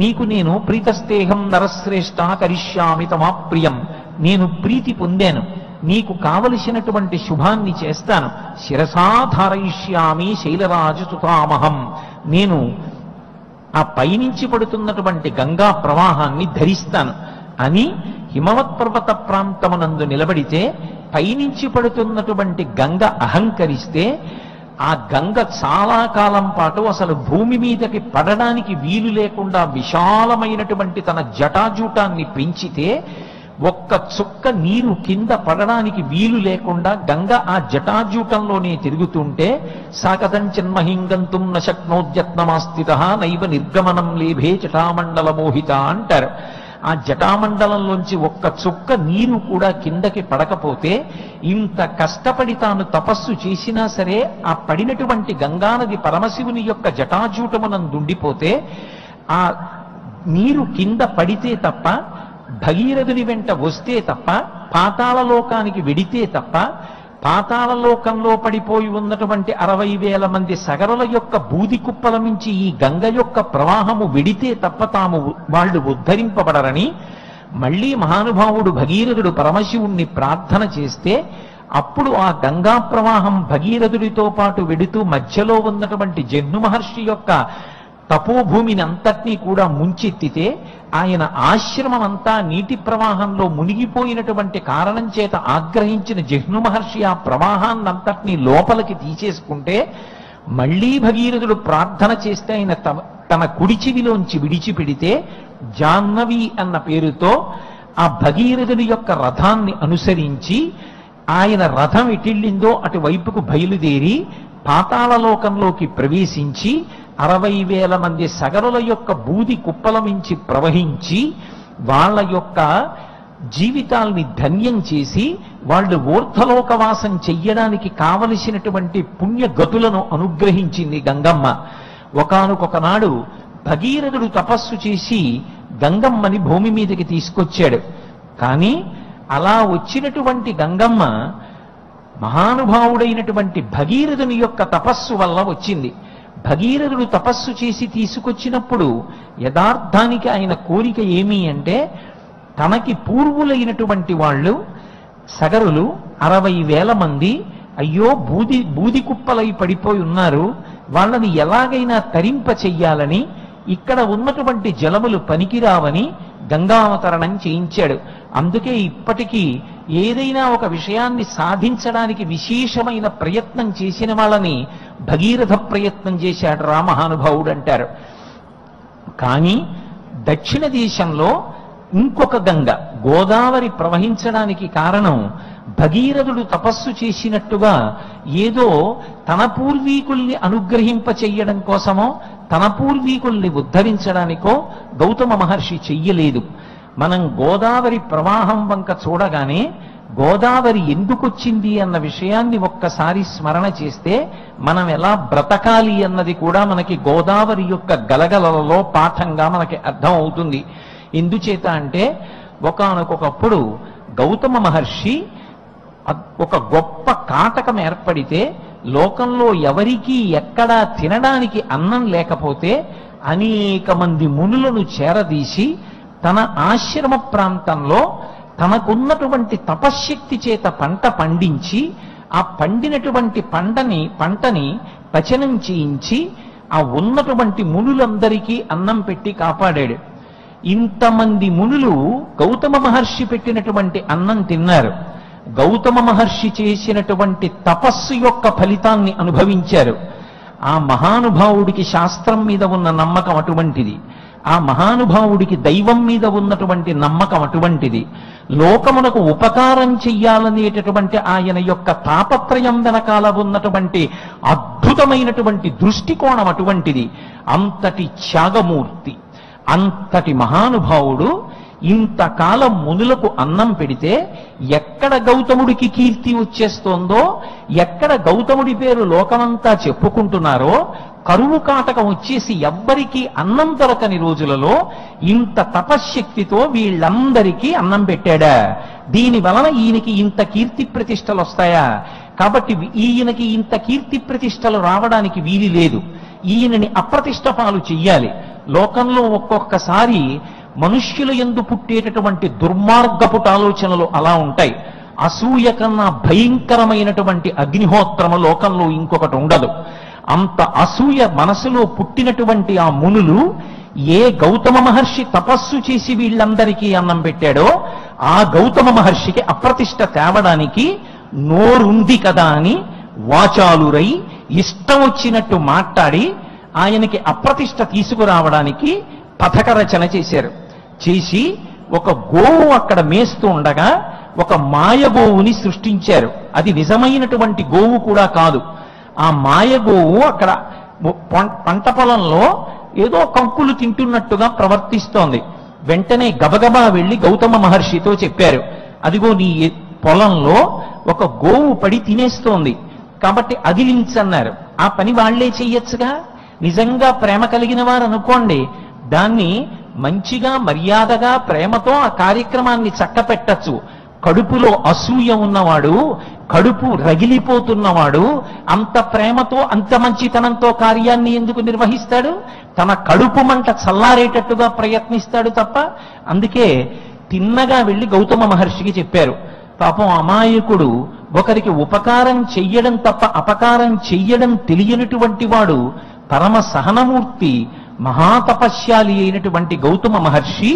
నీకు నేను ప్రీతస్తేహం నరశ్రేష్ఠ కరిష్యామి తమాప్రియం, నేను ప్రీతి పొందాను, నీకు కావలసినటువంటి శుభాన్ని చేస్తాను, శిరసాధారయిష్యామి శైలరాజసుతామహం, నేను ఆ పైనుంచి పడుతున్నటువంటి గంగా ప్రవాహాన్ని ధరిస్తాను అని హిమవత్ పర్వత ప్రాంతమునందు నిలబడితే, పైనుంచి పడుతున్నటువంటి గంగ అహంకరిస్తే ఆ గంగ చాలా కాలం పాటు అసలు భూమి మీదకి పడడానికి వీలు లేకుండా విశాలమైనటువంటి తన జటాజూటాన్ని పెంచితే ఒక్క చుక్క నీరు కింద పడడానికి వీలు లేకుండా గంగ ఆ జటాజూటంలోనే తిరుగుతుంటే, సాకతం చిన్మహింగంతుం నశక్నోద్యత్నమాస్థిత నైవ నిర్గమనం లేభే జటామండల మోహిత అంటారు. ఆ జటామండలంలోంచి ఒక్క చుక్క నీరు కూడా కిందకి పడకపోతే, ఇంత కష్టపడి తాను తపస్సు చేసినా సరే ఆ పడినటువంటి గంగానది పరమశివుని యొక్క జటాజూటమునందుండిపోతే, ఆ నీరు కింద పడితే తప్ప, భగీరథుని వెంట వస్తే తప్ప, పాతాళలోకానికి వెడితే తప్ప, పాతాళలోకంలో పడిపోయి ఉన్నటువంటి 60,000 మంది సగరుల యొక్క బూది కుప్పల నుంచి ఈ గంగ యొక్క ప్రవాహము వెడితే తప్ప వాళ్ళు ఉద్ధరింపబడరని మళ్ళీ మహానుభావుడు భగీరథుడు పరమశివుణ్ణి ప్రార్థన చేస్తే, అప్పుడు ఆ గంగా ప్రవాహం భగీరథుడితో పాటు వెడుతూ మధ్యలో ఉన్నటువంటి జహ్ను మహర్షి యొక్క తపోభూమిని అంతటినీ కూడా ముంచెత్తితే, ఆయన ఆశ్రమం అంతా నీటి ప్రవాహంలో మునిగిపోయినటువంటి కారణం చేత ఆగ్రహించిన జహ్ను మహర్షి ఆ ప్రవాహాన్నంతటినీ లోపలికి తీసేసుకుంటే, మళ్లీ భగీరథుడు ప్రార్థన చేస్తే ఆయన తన కుడి చెవిలోంచి విడిచిపెడితే, జాహ్నవి అన్న పేరుతో ఆ భగీరథుడి యొక్క రథాన్ని అనుసరించి ఆయన రథం ఎటిళ్ళిందో అటువైపుకు బయలుదేరి పాతాళలోకంలోకి ప్రవేశించి 60,000 మంది సగరుల యొక్క బూది కుప్పల మించి ప్రవహించి వాళ్ళ యొక్క జీవితాల్ని ధన్యం చేసి వాళ్ళు ఊర్ధ్వలోకవాసం చెయ్యడానికి కావలసినటువంటి పుణ్యగతులను అనుగ్రహించింది గంగమ్మ. ఒకానొక నాడు భగీరథుడు తపస్సు చేసి గంగమ్మని భూమి మీదకి తీసుకొచ్చాడు. కానీ అలా వచ్చినటువంటి గంగమ్మ మహానుభావుడైనటువంటి భగీరథుని యొక్క తపస్సు వల్ల వచ్చింది. భగీరథుడు తపస్సు చేసి తీసుకొచ్చినప్పుడు యథార్థానికి ఆయన కోరిక ఏమి అంటే, తనకి పూర్వులైనటువంటి వాళ్ళు సగరులు 60,000 మంది అయ్యో బూది కుప్పలై పడిపోయి ఉన్నారు, వాళ్ళని ఎలాగైనా తరింప చెయ్యాలని, ఇక్కడ ఉన్నటువంటి జలములు పనికిరావని గంగావతరణం చేయించాడు. అందుకే ఇప్పటికీ ఏదైనా ఒక విషయాన్ని సాధించడానికి విశేషమైన ప్రయత్నం చేసిన వాళ్ళని భగీరథ ప్రయత్నం చేశాడు రామహానుభావుడు అంటారు. కానీ దక్షిణ దేశంలో ఇంకొక గంగ గోదావరి ప్రవహించడానికి కారణం భగీరథుడు తపస్సు చేసినట్టుగా ఏదో తన పూర్వీకుల్ని అనుగ్రహింప చెయ్యడం కోసమో తన పూర్వీకుల్ని ఉద్ధరించడానికో గౌతమ మహర్షి చెయ్యలేదు. మనం గోదావరి ప్రవాహం వంక చూడగానే గోదావరి ఎందుకొచ్చింది అన్న విషయాన్ని ఒక్కసారి స్మరణ చేస్తే మనం ఎలా బ్రతకాలి అన్నది కూడా మనకి గోదావరి యొక్క గలగలలో పాఠంగా మనకి అర్థం అవుతుంది. ఎందుచేత అంటే ఒకానొకప్పుడు గౌతమ మహర్షి ఒక గొప్ప కాటకం ఏర్పడితే లోకంలో ఎవరికీ ఎక్కడా తినడానికి అన్నం లేకపోతే అనేక మంది మునులను చేరదీసి తన ఆశ్రమ ప్రాంతంలో తనకున్నటువంటి తపశ్శక్తి చేత పంట పండించి ఆ పండినటువంటి పంటని పచనం చేయించి ఆ ఉన్నటువంటి మునులందరికీ అన్నం పెట్టి కాపాడాడు. ఇంతమంది మునులు గౌతమ మహర్షి పెట్టినటువంటి అన్నం తిన్నారు. గౌతమ మహర్షి చేసినటువంటి తపస్సు యొక్క ఫలితాన్ని అనుభవించారు. ఆ మహానుభావుడికి శాస్త్రం మీద ఉన్న నమ్మకం అటువంటిది. ఆ మహానుభావుడికి దైవం మీద ఉన్నటువంటి నమ్మకం అటువంటిది. లోకమునకు ఉపకారం చెయ్యాలనేటటువంటి ఆయన యొక్క తాపత్రయం వెనకాల ఉన్నటువంటి అద్భుతమైనటువంటి దృష్టికోణం అటువంటిది. అంతటి త్యాగమూర్తి, అంతటి మహానుభావుడు ఇంతకాలం మునులకు అన్నం పెడితే ఎక్కడ గౌతముడికి కీర్తి వచ్చేస్తోందో, ఎక్కడ గౌతముడి పేరు లోకమంతా చెప్పుకుంటున్నారో, కరువు కాటకం వచ్చేసి ఎవ్వరికీ అన్నం దొరకని రోజులలో ఇంత తపశ్శక్తితో వీళ్ళందరికీ అన్నం పెట్టాడా? దీని వలన ఈయనకి ఇంత కీర్తి ప్రతిష్టలు వస్తాయా? కాబట్టి ఈయనకి ఇంత కీర్తి ప్రతిష్టలు రావడానికి వీలు లేదు. ఈయనని అప్రతిష్ట పాలు చెయ్యాలి. లోకంలో ఒక్కొక్కసారి మనుష్యుల యందు పుట్టేటటువంటి దుర్మార్గపుట ఆలోచనలు అలా ఉంటాయి. అసూయ కన్నా భయంకరమైనటువంటి అగ్నిహోత్రము లోకంలో ఇంకొకటి ఉండదు. అంత అసూయ మనసులో పుట్టినటువంటి ఆ మునులు ఏ గౌతమ మహర్షి తపస్సు చేసి వీళ్ళందరికీ అన్నం పెట్టాడో ఆ గౌతమ మహర్షికి అప్రతిష్ట తేవడానికి నోరుంది కదా అని వాచాలురై ఇష్టం వచ్చినట్టు మాట్లాడి ఆయనకి అప్రతిష్ట తీసుకురావడానికి పథక రచన చేశారు. చేసి ఒక గోవు అక్కడ మేస్తూ ఉండగా ఒక మాయగోవుని సృష్టించారు. అది నిజమైనటువంటి గోవు కూడా కాదు. ఆ మాయగోవు అక్కడ పంట పొలంలో ఏదో కంకులు తింటున్నట్టుగా ప్రవర్తిస్తోంది. వెంటనే గబగబా వెళ్లి గౌతమ మహర్షితో చెప్పారు, అదిగో నీ పొలంలో ఒక గోవు పడి తినేస్తోంది, కాబట్టి అదిలించన్నారు. ఆ పని వాళ్లే చెయ్యొచ్చుగా. నిజంగా ప్రేమ కలిగిన వారు అనుకోండి, దాన్ని మంచిగా మర్యాదగా ప్రేమతో ఆ కార్యక్రమాన్ని చక్కపెట్టచ్చు. కడుపులో అసూయ ఉన్నవాడు, కడుపు రగిలిపోతున్నవాడు అంత ప్రేమతో అంత మంచితనంతో కార్యాన్ని ఎందుకు నిర్వహిస్తాడు? తన కడుపు మంట చల్లారేటట్టుగా ప్రయత్నిస్తాడు తప్ప. అందుకే తిన్నగా వెళ్లి గౌతమ మహర్షికి చెప్పారు. పాపం అమాయకుడు ఒకరికి ఉపకారం చెయ్యడం తప్ప అపకారం చెయ్యడం తెలియనటువంటి వాడు, పరమ సహనమూర్తి మహాతపస్యాలి అయినటువంటి గౌతమ మహర్షి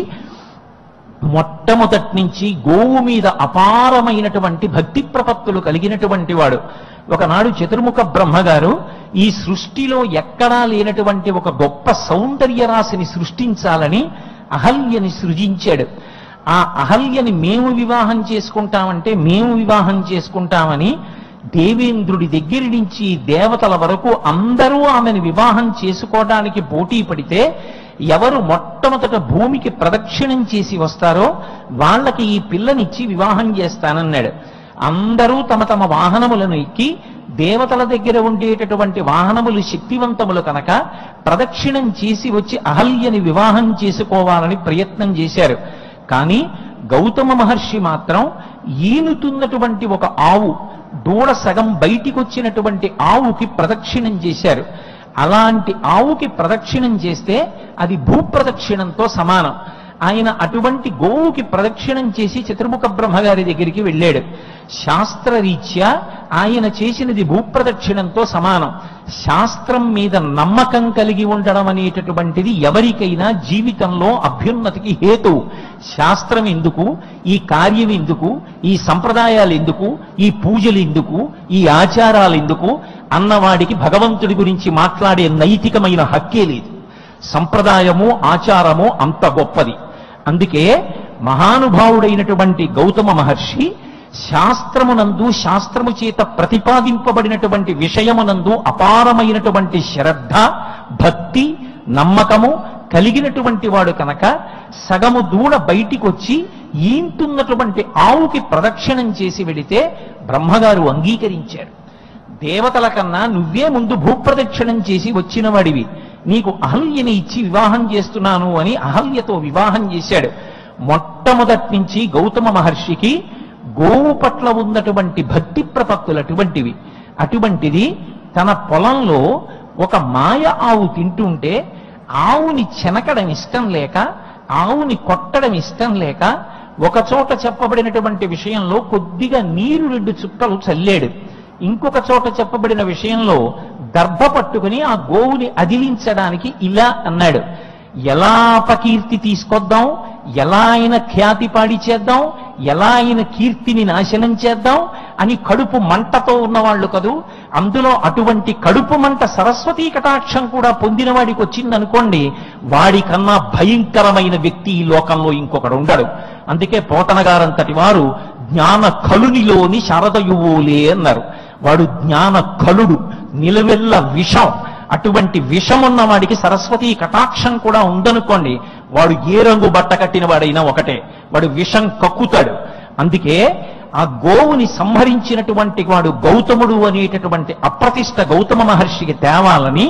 మొట్టమొదటి నుంచి గోవు మీద అపారమైనటువంటి భక్తి ప్రపత్తులు కలిగినటువంటి వాడు. ఒకనాడు చతుర్ముఖ బ్రహ్మగారు ఈ సృష్టిలో ఎక్కడా లేనటువంటి ఒక గొప్ప సౌందర్య రాశిని సృష్టించాలని అహల్యని సృజించాడు. ఆ అహల్యని మేము వివాహం చేసుకుంటామంటే మేము వివాహం చేసుకుంటామని దేవేంద్రుడి దగ్గర నుంచి దేవతల వరకు అందరూ ఆమెను వివాహం చేసుకోవడానికి పోటీ పడితే ఎవరు మొట్టమొదట భూమికి ప్రదక్షిణం చేసి వస్తారో వాళ్ళకి ఈ పిల్లనిచ్చి వివాహం చేస్తానన్నాడు. అందరూ తమ తమ వాహనములను ఎక్కి దేవతల దగ్గర ఉండేటటువంటి వాహనములు శక్తివంతములు కనుక ప్రదక్షిణం చేసి వచ్చి అహల్యని వివాహం చేసుకోవాలని ప్రయత్నం చేశారు. కానీ గౌతమ మహర్షి మాత్రం ఈనుతున్నటువంటి ఒక ఆవు, దూడ సగం బయటికి వచ్చినటువంటి ఆవుకి ప్రదక్షిణం చేశారు. అలాంటి ఆవుకి ప్రదక్షిణం చేస్తే అది భూప్రదక్షిణంతో సమానం. ఆయన అటువంటి గోవుకి ప్రదక్షిణం చేసి చతుర్ముఖ బ్రహ్మగారి దగ్గరికి వెళ్ళాడు. శాస్త్రరీత్యా ఆయన చేసినది భూప్రదక్షిణంతో సమానం. శాస్త్రం మీద నమ్మకం కలిగి ఉండడం అనేటటువంటిది ఎవరికైనా జీవితంలో అభ్యున్నతికి హేతువు. శాస్త్రం ఎందుకు, ఈ కార్యం ఎందుకు, ఈ సంప్రదాయాలు ఎందుకు, ఈ పూజలు ఎందుకు, ఈ ఆచారాలు ఎందుకు అన్నవాడికి భగవంతుడి గురించి మాట్లాడే నైతికమైన హక్కే లేదు. సంప్రదాయము ఆచారము అంత గొప్పది. అందుకే మహానుభావుడైనటువంటి గౌతమ మహర్షి శాస్త్రమునందు, శాస్త్రము చేత ప్రతిపాదింపబడినటువంటి విషయమునందు అపారమైనటువంటి శ్రద్ధ, భక్తి, నమ్మకము కలిగినటువంటి వాడు కనుక సగము దూడ బయటికి వచ్చి ఈంతున్నటువంటి ఆవుకి ప్రదక్షిణం చేసి వెడితే బ్రహ్మగారు అంగీకరించారు. దేవతల కన్నా నువ్వే ముందు భూప్రదక్షిణం చేసి వచ్చిన వాడివి, నీకు అహల్యని ఇచ్చి వివాహం చేస్తున్నాను అని అహల్యతో వివాహం చేశాడు. మొట్టమొదటి నుంచి గౌతమ మహర్షికి గోవు పట్ల ఉన్నటువంటి భక్తి ప్రపత్తులు అటువంటివి. అటువంటిది తన పొలంలో ఒక మాయ ఆవు తింటుంటే ఆవుని చెనకడం ఇష్టం లేక, ఆవుని కొట్టడం ఇష్టం లేక ఒకచోట చెప్పబడినటువంటి విషయంలో కొద్దిగా నీరు 2 చుక్కలు చల్లాడు. ఇంకొక చోట చెప్పబడిన విషయంలో దర్భ పట్టుకుని ఆ గోవుని అదిలించడానికి ఇలా అన్నాడు. ఎలా అపకీర్తి తీసుకొద్దాం, ఎలా ఆయన ఖ్యాతి పాడి చేద్దాం, ఎలా ఆయన కీర్తిని నాశనం చేద్దాం అని కడుపు మంటతో ఉన్నవాళ్లు కదూ. అందులో అటువంటి కడుపు మంట సరస్వతీ కటాక్షం కూడా పొందిన వాడికి వచ్చిందనుకోండి, వాడికన్నా భయంకరమైన వ్యక్తి ఈ లోకంలో ఇంకొకడు ఉండడు. అందుకే పోతనగారంతటి వారు జ్ఞాన కలునిలోని శారదయువోలే అన్నారు. వాడు జ్ఞాన కలుడు, నిలవెల్ల విషం. అటువంటి విషమున్న వాడికి సరస్వతీ కటాక్షం కూడా ఉందనుకోండి, వాడు ఏ రంగు బట్ట కట్టిన వాడైనా ఒకటే, వాడు విషం కక్కుతాడు. అందుకే ఆ గోవుని సంహరించినటువంటి వాడు గౌతముడు అనేటటువంటి అప్రతిష్ట గౌతమ మహర్షికి తేవాలని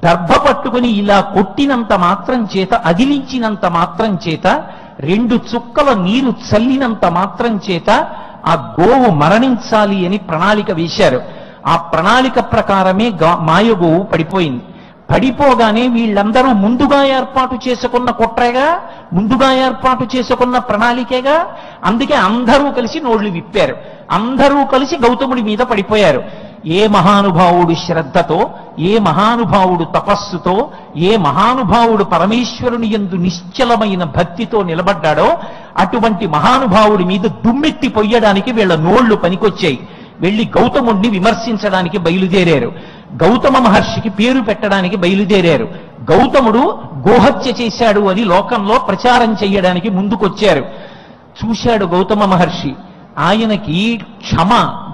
దర్భ పట్టుకుని ఇలా కొట్టినంత మాత్రం చేత, అదిలించినంత మాత్రం చేత, 2 చుక్కల నీరు చల్లినంత మాత్రం చేత ఆ గోవు మరణించాలి అని ప్రణాళిక వేశారు. ఆ ప్రణాళిక ప్రకారమే మాయగోవు పడిపోయింది. పడిపోగానే వీళ్ళందరూ ముందుగా ఏర్పాటు చేసుకున్న కుట్రగా, ముందుగా ఏర్పాటు చేసుకున్న ప్రణాళికేగా. అందుకే అందరూ కలిసి నోళ్లు విప్పారు, అందరూ కలిసి గౌతముడి మీద పడిపోయారు. ఏ మహానుభావుడు శ్రద్ధతో, ఏ మహానుభావుడు తపస్సుతో, ఏ మహానుభావుడు పరమేశ్వరుని యందు నిశ్చలమైన భక్తితో నిలబడ్డాడో అటువంటి మహానుభావుడి మీద దుమ్మెత్తి పొయ్యడానికి వీళ్ళ నోళ్లు పనికొచ్చాయి. వెళ్లి గౌతముడిని విమర్శించడానికి బయలుదేరారు. గౌతమ మహర్షికి పేరు పెట్టడానికి బయలుదేరారు. గౌతముడు గోహత్య చేశాడు అని లోకంలో ప్రచారం చెయ్యడానికి ముందుకొచ్చారు. చూశాడు గౌతమ మహర్షి, ఆయనకి క్షమ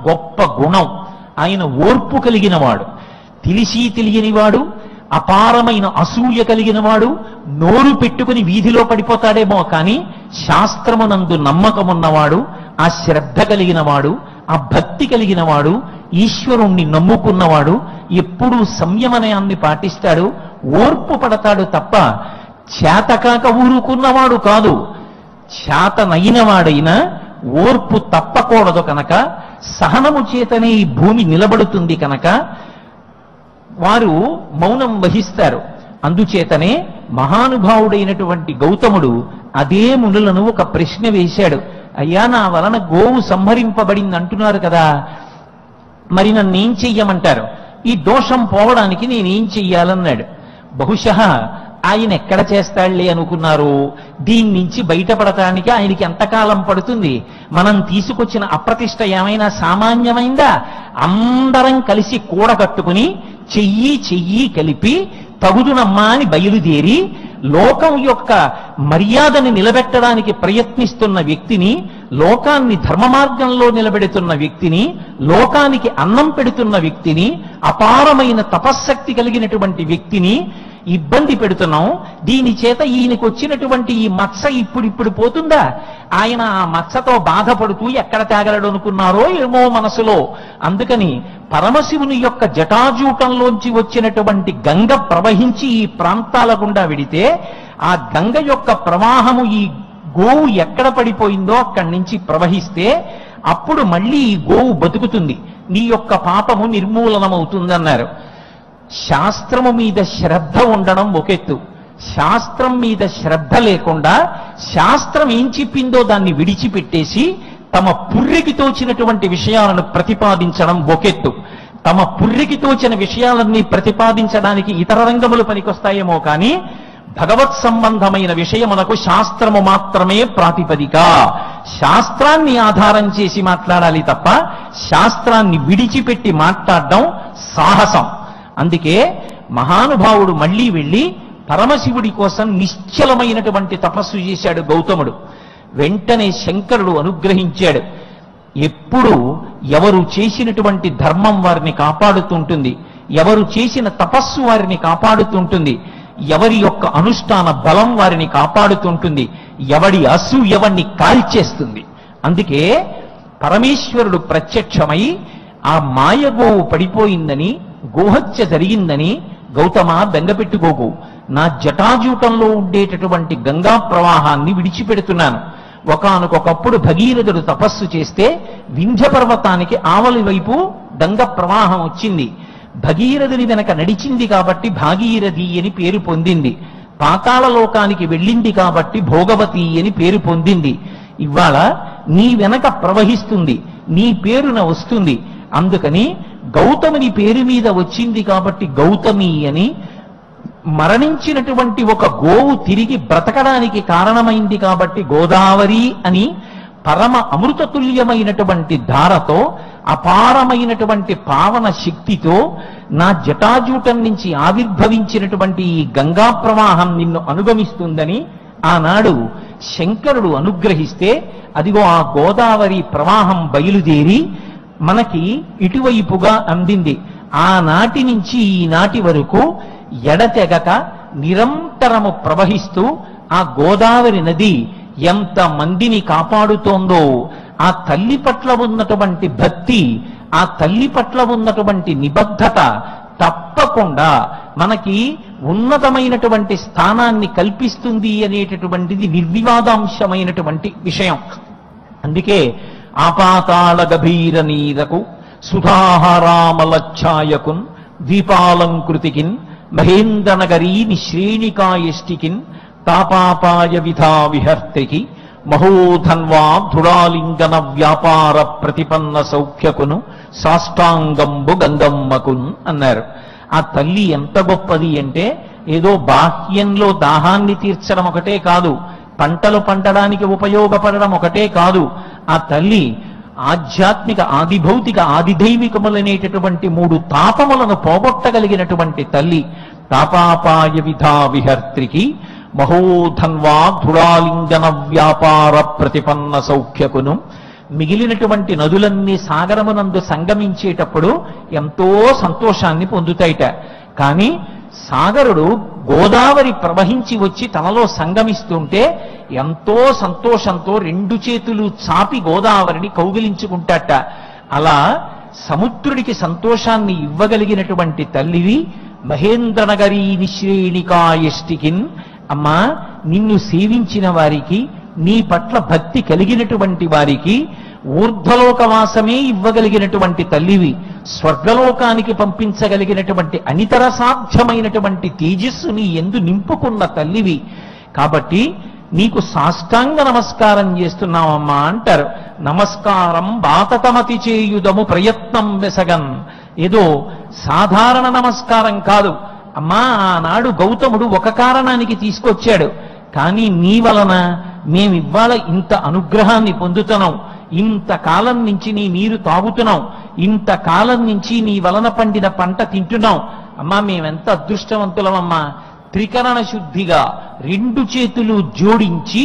గొప్ప గుణం. ఆయన ఓర్పు కలిగిన వాడు, తెలిసి తెలియనివాడు, అపారమైన అసూయ కలిగిన వాడు. నోరు పెట్టుకుని వీధిలో పడిపోతాడేమో కానీ శాస్త్రమునందు నమ్మకమున్నవాడు, ఆ శ్రద్ధ కలిగిన వాడు, ఆ భక్తి కలిగిన వాడు, ఈశ్వరుణ్ణి నమ్ముకున్నవాడు, ఎప్పుడూ సంయమనయాన్ని పాటిస్తాడు, ఓర్పు పడతాడు తప్ప చేతకాక ఊరుకున్నవాడు కాదు. చేతనైనవాడైనా ఓర్పు తప్పకూడదు కనుక, సహనము చేతనే ఈ భూమి నిలబడుతుంది కనుక వారు మౌనం వహిస్తారు. అందుచేతనే మహానుభావుడైనటువంటి గౌతముడు అదే మునులను ఒక ప్రశ్న వేశాడు. అయ్యా, నా వలన గోవు సంహరింపబడింది అంటున్నారు కదా, మరి నన్నేం చెయ్యమంటారు? ఈ దోషం పోవడానికి నేనేం చెయ్యాలన్నాడు. బహుశः ఆయన ఎక్కడ చేస్తాడులే అనుకున్నారు. దీని నుంచి బయటపడటానికి ఆయనకి ఎంతకాలం పడుతుంది? మనం తీసుకొచ్చిన అప్రతిష్ట ఏమైనా సామాన్యమైందా? అందరం కలిసి కూడగట్టుకుని చెయ్యి కలిపి తగుదునమ్మా అని బయలుదేరి లోకం యొక్క మర్యాదని నిలబెట్టడానికి ప్రయత్నిస్తున్న వ్యక్తిని, లోకాన్ని ధర్మ మార్గంలో నిలబెడుతున్న వ్యక్తిని, లోకానికి అన్నం పెడుతున్న వ్యక్తిని, అపారమైన తపశ్శక్తి కలిగినటువంటి వ్యక్తిని ఇబ్బంది పెడుతున్నాం. దీని చేత ఈయనకు వచ్చినటువంటి ఈ మత్స ఇప్పుడు పోతుందా? ఆయన ఆ మత్సతో బాధపడుతూ ఎక్కడ తాగలడు అనుకున్నారో ఏమో మనసులో. అందుకని పరమశివుని యొక్క జటాజూటంలోంచి వచ్చినటువంటి గంగ ప్రవహించి ఈ ప్రాంతాల గుండా వెడితే ఆ గంగ యొక్క ప్రవాహము ఈ గోవు ఎక్కడ పడిపోయిందో అక్కడి నుంచి ప్రవహిస్తే అప్పుడు మళ్ళీ ఈ గోవు బతుకుతుంది, నీ యొక్క పాపము నిర్మూలనమవుతుందన్నారు. శాస్త్రము మీద శ్రద్ధ ఉండడం ఒకెత్తు, శాస్త్రం మీద శ్రద్ధ లేకుండా శాస్త్రం ఏం చెప్పిందో దాన్ని విడిచిపెట్టేసి తమ పుర్రెకి తోచినటువంటి విషయాలను ప్రతిపాదించడం ఒకెత్తు. తమ పుర్రెకి తోచిన విషయాలన్నీ ప్రతిపాదించడానికి ఇతర రంగములు పనికొస్తాయేమో కానీ భగవత్ సంబంధమైన విషయమునకు శాస్త్రము మాత్రమే ప్రాతిపదిక. శాస్త్రాన్ని ఆధారం చేసి మాట్లాడాలి తప్ప శాస్త్రాన్ని విడిచిపెట్టి మాట్లాడడం సాహసం. అందుకే మహానుభావుడు మళ్ళీ వెళ్ళి పరమశివుడి కోసం నిశ్చలమైనటువంటి తపస్సు చేశాడు గౌతముడు. వెంటనే శంకరుడు అనుగ్రహించాడు. ఎప్పుడు ఎవరు చేసినటువంటి ధర్మం వారిని కాపాడుతుంటుంది, ఎవరు చేసిన తపస్సు వారిని కాపాడుతుంటుంది, ఎవరి యొక్క అనుష్ఠాన బలం వారిని కాపాడుతుంటుంది, ఎవడి అసూయ ఎవరిని కాల్చేస్తుంది. అందుకే పరమేశ్వరుడు ప్రత్యక్షమై ఆ మాయగోవు పడిపోయిందని, గోహత్య జరిగిందని, గౌతమ బెంగపెట్టుకోకు, నా జటాజూటంలో ఉండేటటువంటి గంగా ప్రవాహాన్ని విడిచిపెడుతున్నాను. ఒకానొకప్పుడు భగీరథుడు తపస్సు చేస్తే వింధ్య పర్వతానికి ఆవలి వైపు గంగ ప్రవాహం వచ్చింది. భగీరథుని వెనక నడిచింది కాబట్టి భాగీరథి అని పేరు పొందింది. పాతాళ లోకానికి వెళ్ళింది కాబట్టి భోగవతి అని పేరు పొందింది. ఇవాళ నీ వెనక ప్రవహిస్తుంది, నీ పేరున వస్తుంది. అందుకని గౌతముని పేరు మీద వచ్చింది కాబట్టి గౌతమి అని, మరణించినటువంటి ఒక గోవు తిరిగి బ్రతకడానికి కారణమైంది కాబట్టి గోదావరి అని, పరమ అమృతతుల్యమైనటువంటి ధారతో, అపారమైనటువంటి పావన శక్తితో నా జటాజూటం నుంచి ఆవిర్భవించినటువంటి ఈ గంగా ప్రవాహం నిన్ను అనుగమిస్తుందని ఆనాడు శంకరుడు అనుగ్రహిస్తే అదిగో ఆ గోదావరి ప్రవాహం బయలుదేరి మనకి ఇటువైపుగా అందింది. ఆనాటి నుంచి ఈనాటి వరకు ఎడతెగక నిరంతరము ప్రవహిస్తూ ఆ గోదావరి నది ఎంత మందిని కాపాడుతోందో, ఆ తల్లి పట్ల ఉన్నటువంటి భక్తి, ఆ తల్లి పట్ల ఉన్నటువంటి నిబద్ధత తప్పకుండా మనకి ఉన్నతమైనటువంటి స్థానాన్ని కల్పిస్తుంది అనేటటువంటిది నిర్వివాదాంశమైనటువంటి విషయం. అందుకే ఆపాతాళ గభీర నీరకు సుధాహారామలఛాయకున్ ద్వీపాలంకృతికిన్ మహేంద్రనగరీ నిశ్రేణికాయష్టికిన్ తాపాపాయ విధా విహర్తికి మహోధన్వా ధృడాలింగన వ్యాపార ప్రతిపన్న సౌఖ్యకును సాష్టాంగంబు గంగమ్మకున్ అన్నారు. ఆ తల్లి ఎంత గొప్పది అంటే ఏదో బాహ్యంలో దాహాన్ని తీర్చడం ఒకటే కాదు, పంటలు పండడానికి ఉపయోగపడడం ఒకటే కాదు. ఆ తల్లి ఆధ్యాత్మిక, ఆదిభౌతిక, ఆదిదైవికములనేటటువంటి 3 తాపములను పోగొట్టగలిగినటువంటి తల్లి. తాపాపాయ విధా విహర్త్రికి మహోధన్వా ధృడాలింగన వ్యాపార ప్రతిపన్న సౌఖ్యకును. మిగిలినటువంటి నదులన్నీ సాగరమునందు సంగమించేటప్పుడు ఎంతో సంతోషాన్ని పొందుతాయిట. కానీ సాగరుడు గోదావరి ప్రవహించి వచ్చి తనలో సంగమిస్తుంటే ఎంతో సంతోషంతో 2 చేతులు చాపి గోదావరిని కౌగిలించుకుంటాట. అలా సముద్రుడికి సంతోషాన్ని ఇవ్వగలిగినటువంటి తల్లివి. మహేంద్రనగరీ నిశ్రేణికాయష్టికిన్, అమ్మా నిన్ను సేవించిన వారికి, నీ పట్ల భక్తి కలిగినటువంటి వారికి ఊర్ధ్వలోకవాసమే ఇవ్వగలిగినటువంటి తల్లివి. స్వర్గలోకానికి పంపించగలిగినటువంటి అనితర సాధ్యమైనటువంటి తేజస్సు నీ యందు నింపుకున్న తల్లివి. కాబట్టి నీకు సాష్టాంగ నమస్కారం చేస్తున్నామమ్మా అంటారు. నమస్కారం బాతతమతి చేయుదము ప్రయత్నం వెసగన్. ఏదో సాధారణ నమస్కారం కాదు అమ్మా. ఆనాడు గౌతముడు ఒక కారణానికి తీసుకొచ్చాడు, కానీ నీ వలన మేమివ్వాల ఇంత అనుగ్రహాన్ని పొందుతున్నాం, ఇంతకాలం నుంచి నీ నీరు తాగుతున్నాం, ఇంతకాలం నుంచి నీ వలన పండిన పంట తింటున్నాం. అమ్మా మేమెంత అదృష్టవంతులమమ్మా. త్రికరణ శుద్ధిగా 2 చేతులు జోడించి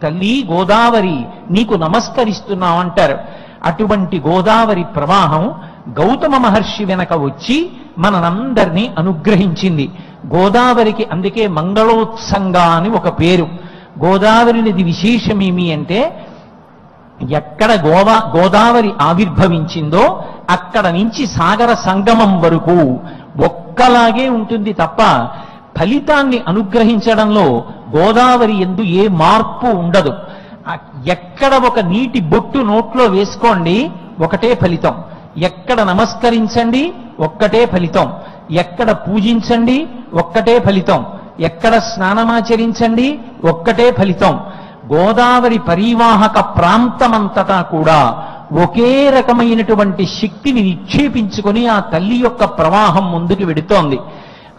తల్లి గోదావరి నీకు నమస్కరిస్తున్నామంటారు. అటువంటి గోదావరి ప్రవాహం గౌతమ మహర్షి వెనక వచ్చి మనందరినీ అనుగ్రహించింది. గోదావరికి అందుకే మంగళోత్సంగా అని ఒక పేరు. గోదావరి నది విశేషమేమి అంటే ఎక్కడ గోదావరి ఆవిర్భవించిందో అక్కడ నుంచి సాగర సంగమం వరకు ఒక్కలాగే ఉంటుంది తప్ప ఫలితాన్ని అనుగ్రహించడంలో గోదావరి యందు ఏ మార్పు ఉండదు. ఎక్కడ ఒక నీటి బొట్టు నోట్లో వేసుకోండి ఒకటే ఫలితం, ఎక్కడ నమస్కరించండి ఒక్కటే ఫలితం, ఎక్కడ పూజించండి ఒక్కటే ఫలితం, ఎక్కడ స్నానమాచరించండి ఒక్కటే ఫలితం. గోదావరి పరివాహక ప్రాంతమంతటా కూడా ఒకే రకమైనటువంటి శక్తిని నిక్షేపించుకొని ఆ తల్లి యొక్క ప్రవాహం ముందుకు వెడుతోంది.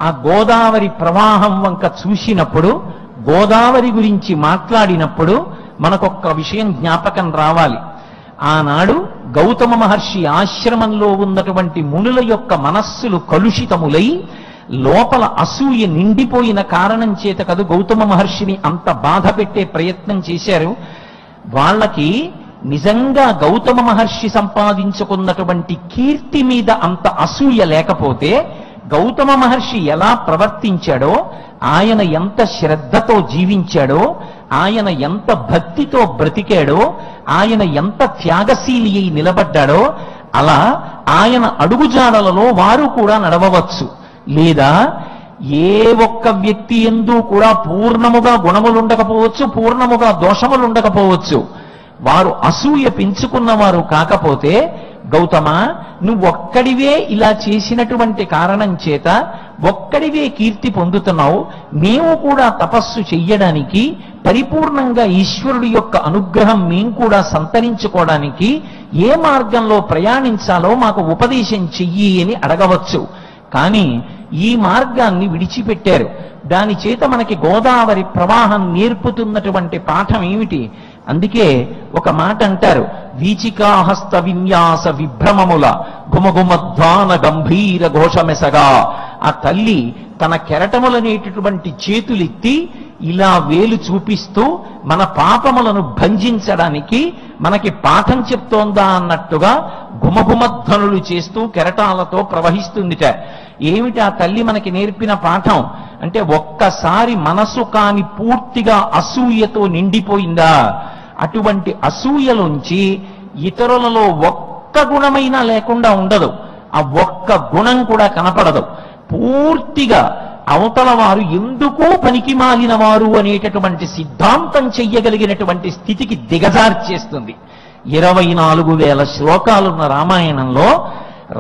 ఆ గోదావరి ప్రవాహం వంక చూసినప్పుడు, గోదావరి గురించి మాట్లాడినప్పుడు మనకొక్క విషయం జ్ఞాపకం రావాలి. ఆనాడు గౌతమ మహర్షి ఆశ్రమంలో ఉన్నటువంటి మునుల యొక్క మనస్సులు కలుషితములై లోపల అసూయ నిండిపోయిన కారణం చేత కదు గౌతమ మహర్షిని అంత బాధ పెట్టే ప్రయత్నం చేశారు. వాళ్ళకి నిజంగా గౌతమ మహర్షి సంపాదించుకున్నటువంటి కీర్తి మీద అంత అసూయ లేకపోతే గౌతమ మహర్షి ఎలా ప్రవర్తించాడో, ఆయన ఎంత శ్రద్ధతో జీవించాడో, ఆయన ఎంత భక్తితో బ్రతికాడో, ఆయన ఎంత త్యాగశీలి అయి నిలబడ్డాడో అలా ఆయన అడుగుజాడలలో వారు కూడా నడవవచ్చు. లేదా ఏ ఒక్క వ్యక్తి యందు కూడా పూర్ణముగా గుణములుండకపోవచ్చు, పూర్ణముగా దోషములుండకపోవచ్చు. వారు అసూయ పెంచుకున్నవారు కాకపోతే గౌతమ నువ్వొక్కడివే ఇలా చేసినటువంటి కారణం చేత ఒక్కడివే కీర్తి పొందుతున్నావు, మేము కూడా తపస్సు చెయ్యడానికి పరిపూర్ణంగా ఈశ్వరుడి యొక్క అనుగ్రహం మేము కూడా సంతరించుకోవడానికి ఏ మార్గంలో ప్రయాణించాలో మాకు ఉపదేశం చెయ్యి అని అడగవచ్చు. కానీ ఈ మార్గాన్ని విడిచిపెట్టారు. దాని చేత మనకి గోదావరి ప్రవాహం నేర్పుతున్నటువంటి పాఠం ఏమిటి? అందుకే ఒక మాట అంటారు, వీచికాహస్త విన్యాస విభ్రమముల గుమగుమధ్వాన గంభీర ఘోషమెసగా. ఆ తల్లి తన కెరటములనేటటువంటి చేతులెత్తి ఇలా వేలు చూపిస్తూ మన పాపములను భంజించడానికి మనకి పాఠం చెప్తోందా అన్నట్టుగా గుమగుమధ్వనులు చేస్తూ కెరటాలతో ప్రవహిస్తుందిట. ఏమిటి ఆ తల్లి మనకి నేర్పిన పాఠం అంటే, ఒక్కసారి మనసు కాని పూర్తిగా అసూయతో నిండిపోయిందా, అటువంటి అసూయలోంచి ఇతరులలో ఒక్క గుణమైనా లేకుండా ఉండదు, ఆ ఒక్క గుణం కూడా కనపడదు. పూర్తిగా అవతల వారు ఎందుకూ పనికి మాలిన వారు అనేటటువంటి సిద్ధాంతం చెయ్యగలిగినటువంటి స్థితికి దిగజార్చేస్తుంది. 24,000 శ్లోకాలున్న రామాయణంలో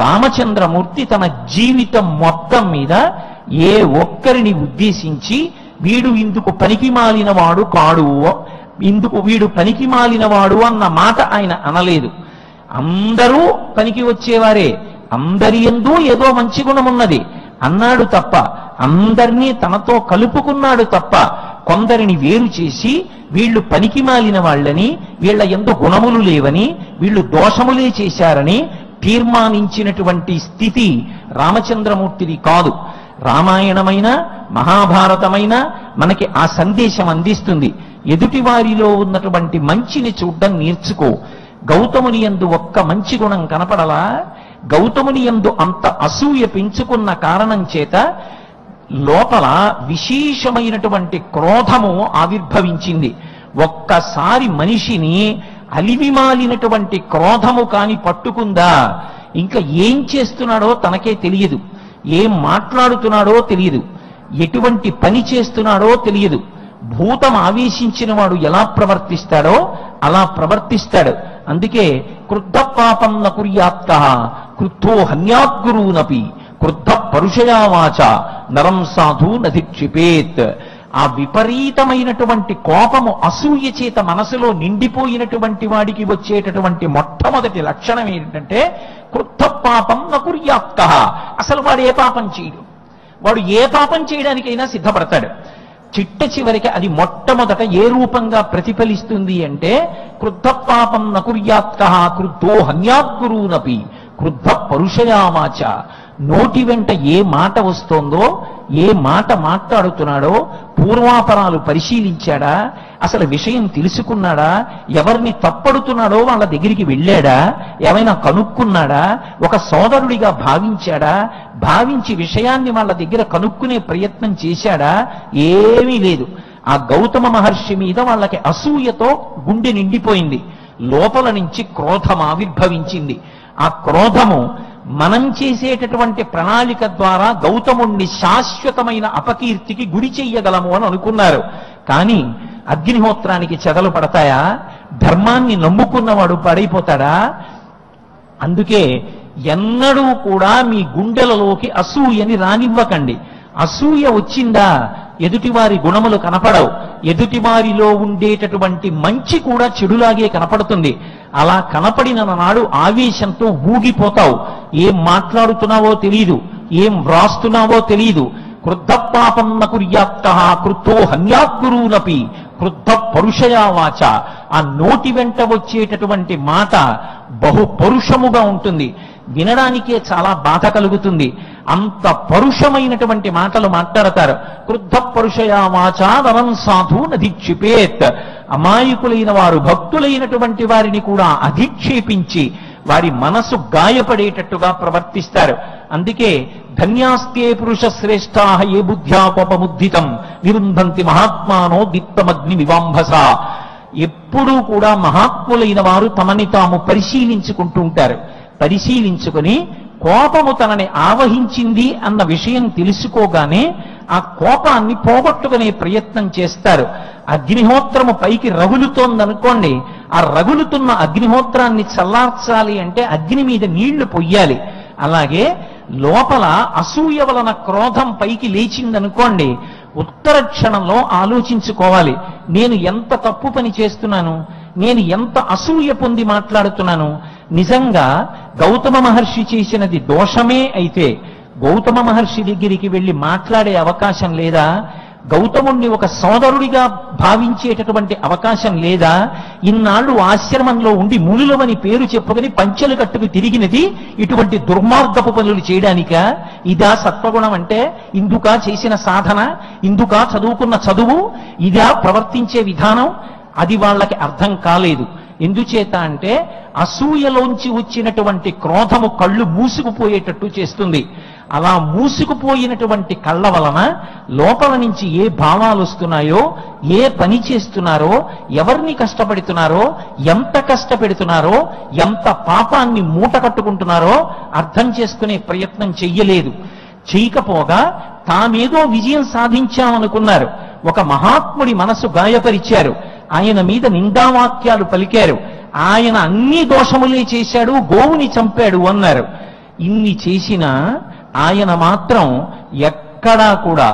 రామచంద్రమూర్తి తన జీవితం మొత్తం మీద ఏ ఒక్కరిని ఉద్దేశించి వీడు ఇందుకు పనికి మాలినవాడు కాడు, ఇందుకు వీడు పనికి మాలినవాడు అన్న మాట ఆయన అనలేదు. అందరూ పనికి వచ్చేవారే, అందరి యందు ఏదో మంచి గుణం ఉన్నది అన్నాడు తప్ప, అందరినీ తనతో కలుపుకున్నాడు తప్ప, కొందరిని వేరు చేసి వీళ్ళు పనికి మాలిన వాళ్ళని, వీళ్ళ యందు గుణములు లేవని, వీళ్ళు దోషములే చేశారని తీర్మానించినటువంటి స్థితి రామచంద్రమూర్తిది కాదు. రామాయణమైన మహాభారతమైన మనకి ఆ సందేశం అందిస్తుంది. ఎదుటి వారిలో ఉన్నటువంటి మంచిని చూడ్డం నేర్చుకో. గౌతముని యందు ఒక్క మంచి గుణం కనపడలా? గౌతముని యందు అంత అసూయ పెంచుకున్న కారణం చేత లోపల విశేషమైనటువంటి క్రోధము ఆవిర్భవించింది. ఒక్కసారి మనిషిని అలివిమాలినటువంటి క్రోధము కాని పట్టుకుందా, ఇంకా ఏం చేస్తున్నాడో తనకే తెలియదు, ఏం మాట్లాడుతున్నాడో తెలియదు, ఎటువంటి పని చేస్తున్నాడో తెలియదు. భూతం ఆవేశించిన వాడు ఎలా ప్రవర్తిస్తాడో అలా ప్రవర్తిస్తాడు. అందుకే క్రుద్ధ పాపం న కుర్యాత్తః క్రుద్ధో హన్యాద్గురూనపి క్రుద్ధ పరుషయా వాచ నరం సాధు నధిక్షిపేత్. ఆ విపరీతమైనటువంటి కోపము అసూయ చేత మనసులో నిండిపోయినటువంటి వాడికి వచ్చేటటువంటి మొట్టమొదటి లక్షణం ఏంటంటే క్రుద్ధ పాపం న కుర్యాత్తః. అసలు వాడు ఏ పాపం చేయడు, వాడు ఏ పాపం చేయడానికైనా సిద్ధపడతాడు. చిట్ట చివరికి అది మొట్టమొదట ఏ రూపంగా ప్రతిఫలిస్తుంది అంటే క్రుద్ధ పాపం న కుర్యాత్తః క్రుద్ధో హన్యాద్గురూనపి క్రుద్ధ పరుషయా వాచ నోటి వెంట ఏ మాట వస్తోందో, ఏ మాట మాట్లాడుతున్నాడో పూర్వాపరాలు పరిశీలించాడా, అసలు విషయం తెలుసుకున్నాడా, ఎవరిని తప్పడుతున్నాడో వాళ్ళ దగ్గరికి వెళ్ళాడా, ఏమైనా కనుక్కున్నాడా, ఒక సోదరుడిగా భావించాడా, భావించి విషయాన్ని వాళ్ళ దగ్గర కనుక్కునే ప్రయత్నం చేశాడా? ఏమీ లేదు. ఆ గౌతమ మహర్షి మీద వాళ్ళకి అసూయతో గుండె నిండిపోయింది. లోపల నుంచి క్రోధం ఆవిర్భవించింది. ఆ క్రోధము మనం చేసేటటువంటి ప్రణాళిక ద్వారా గౌతముణ్ణి శాశ్వతమైన అపకీర్తికి గురి చెయ్యగలము అని అనుకున్నారు. కానీ అగ్నిహోత్రానికి చెదలు పడతాయా? ధర్మాన్ని నమ్ముకున్నవాడు పడైపోతాడా? అందుకే ఎన్నడూ కూడా మీ గుండెలలోకి అసూయని రానివ్వకండి. అసూయ వచ్చిందా ఎదుటివారి గుణములు కనపడవు. ఎదుటివారిలో ఉండేటటువంటి మంచి కూడా చెడులాగే కనపడుతుంది. అలా కనపడిన నాడు ఆవేశంతో ఊగిపోతావు. ఏం మాట్లాడుతున్నావో తెలియదు, ఏం వ్రాస్తున్నావో తెలియదు. క్రుద్ధ పాపం న కుర్యాత్తః క్రుద్ధో హన్యాత్గురూనపి క్రుద్ధ పరుషయా వాచ. ఆ నోటి వెంట వచ్చేటటువంటి మాట బహు పరుషముగా ఉంటుంది, వినడానికే చాలా బాధ కలుగుతుంది. అంత పరుషమైనటువంటి మాటలు మాట్లాడతారు. క్రుద్ధ పరుషయా వాచ నరం సాధు నధిక్షిపేత్. అమాయకులైన వారు, భక్తులైనటువంటి వారిని కూడా అధిక్షేపించి వారి మనసు గాయపడేటట్టుగా ప్రవర్తిస్తారు. అందుకే ధన్యాస్తే పురుష శ్రేష్టా ఏ బుద్ధ్యాపముద్దితం నిరుంధంతి మహాత్మానో దీప్తమగ్ని వివాంభస. ఎప్పుడూ కూడా మహాత్ములైన వారు తమని తాము పరిశీలించుకుంటూ ఉంటారు. పరిశీలించుకుని కోపము తనని ఆవహించింది అన్న విషయం తెలుసుకోగానే ఆ కోపాన్ని పోగొట్టుకునే ప్రయత్నం చేస్తారు. అగ్నిహోత్రము పైకి రగులుతోందనుకోండి, ఆ రగులుతున్న అగ్నిహోత్రాన్ని చల్లార్చాలి అంటే అగ్ని మీద నీళ్లు పొయ్యాలి. అలాగే లోపల అసూయ వలన క్రోధం పైకి లేచిందనుకోండి, ఉత్తర క్షణంలో ఆలోచించుకోవాలి, నేను ఎంత తప్పు పని చేస్తున్నాను, నేను ఎంత అసూయ పొంది మాట్లాడుతున్నాను. నిజంగా గౌతమ మహర్షి చేసినది దోషమే అయితే గౌతమ మహర్షి దగ్గరికి వెళ్ళి మాట్లాడే అవకాశం లేదా? గౌతముణ్ణి ఒక సోదరుడిగా భావించేటటువంటి అవకాశం లేదా? ఇన్నాళ్ళు ఆశ్రమంలో ఉండి మునులవని పేరు చెప్పుకొని పంచెలు కట్టుకు తిరిగినది ఇటువంటి దుర్మార్గపు పనులు చేయడానికా? ఇదా సత్వగుణం అంటే? ఇందుకా చేసిన సాధన? ఇందుకా చదువుకున్న చదువు? ఇదా ప్రవర్తించే విధానం? అది వాళ్ళకి అర్థం కాలేదు. ఎందుచేత అంటే అసూయలోంచి వచ్చినటువంటి క్రోధము కళ్ళు మూసుకుపోయేటట్టు చేస్తుంది. అలా మూసుకుపోయినటువంటి కళ్ళ వలన లోపల నుంచి ఏ భావాలు వస్తున్నాయో, ఏ పని చేస్తున్నారో, ఎవరిని కష్టపెడుతున్నారో, ఎంత కష్టపెడుతున్నారో, ఎంత పాపాన్ని మూట కట్టుకుంటున్నారో అర్థం చేసుకునే ప్రయత్నం చెయ్యలేదు. చేయకపోగా తామేదో విజయం సాధించామనుకున్నారు. ఒక మహాత్ముడి మనసు గాయపరిచారు, ఆయన మీద నిందావాక్యాలు పలికారు, ఆయన అన్ని దోషములే చేశాడు, గోవుని చంపాడు అన్నారు. ఇన్ని చేసినా ఆయన మాత్రం ఎక్కడా కూడా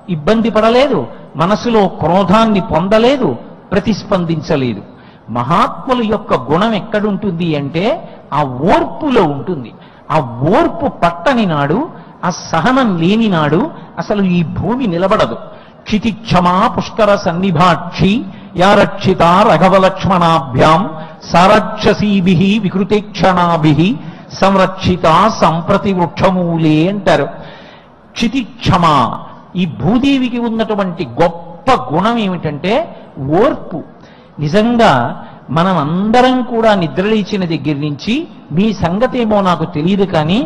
ఇబ్బంది పడలేదు, మనసులో క్రోధాన్ని పొందలేదు, ప్రతిస్పందించలేదు. మహాత్ముల యొక్క గుణం ఎక్కడుంటుంది అంటే ఆ ఓర్పులో ఉంటుంది. ఆ ఓర్పు పట్టని నాడు, ఆ సహనం లేని నాడు అసలు ఈ భూమి నిలబడదు. క్షితిక్షమా పుష్కర సన్నిభాక్షి యారక్షిత రఘవలక్ష్మణాభ్యాం సారక్షసీభి వికృతేక్షణాభి సంరక్షిత సంప్రతి వృక్షమూలే అంటారు. క్షితిక్షమ. ఈ భూదేవికి ఉన్నటువంటి గొప్ప గుణం ఏమిటంటే ఓర్పు. నిజంగా మనం అందరం కూడా నిద్రలేచిన దగ్గర నుంచి మీ సంగతేమో నాకు తెలియదు, కానీ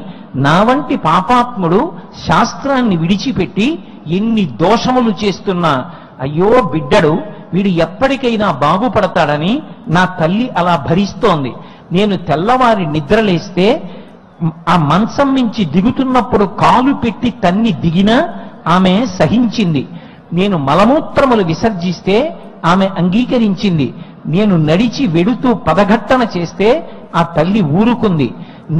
నా వంటి పాపాత్ముడు శాస్త్రాన్ని విడిచిపెట్టి ఎన్ని దోషములు చేస్తున్నా, అయ్యో బిడ్డడు వీడు ఎప్పటికైనా బాగుపడతాడని నా తల్లి అలా భరిస్తోంది. నేను తెల్లవారి నిద్రలేస్తే ఆ మంచం నుంచి దిగుతున్నప్పుడు కాలు పెట్టి తన్ని దిగినా ఆమె సహించింది. నేను మలమూత్రములు విసర్జిస్తే ఆమె అంగీకరించింది. నేను నడిచి వెడుతూ పదఘట్టన చేస్తే ఆ తల్లి ఊరుకుంది.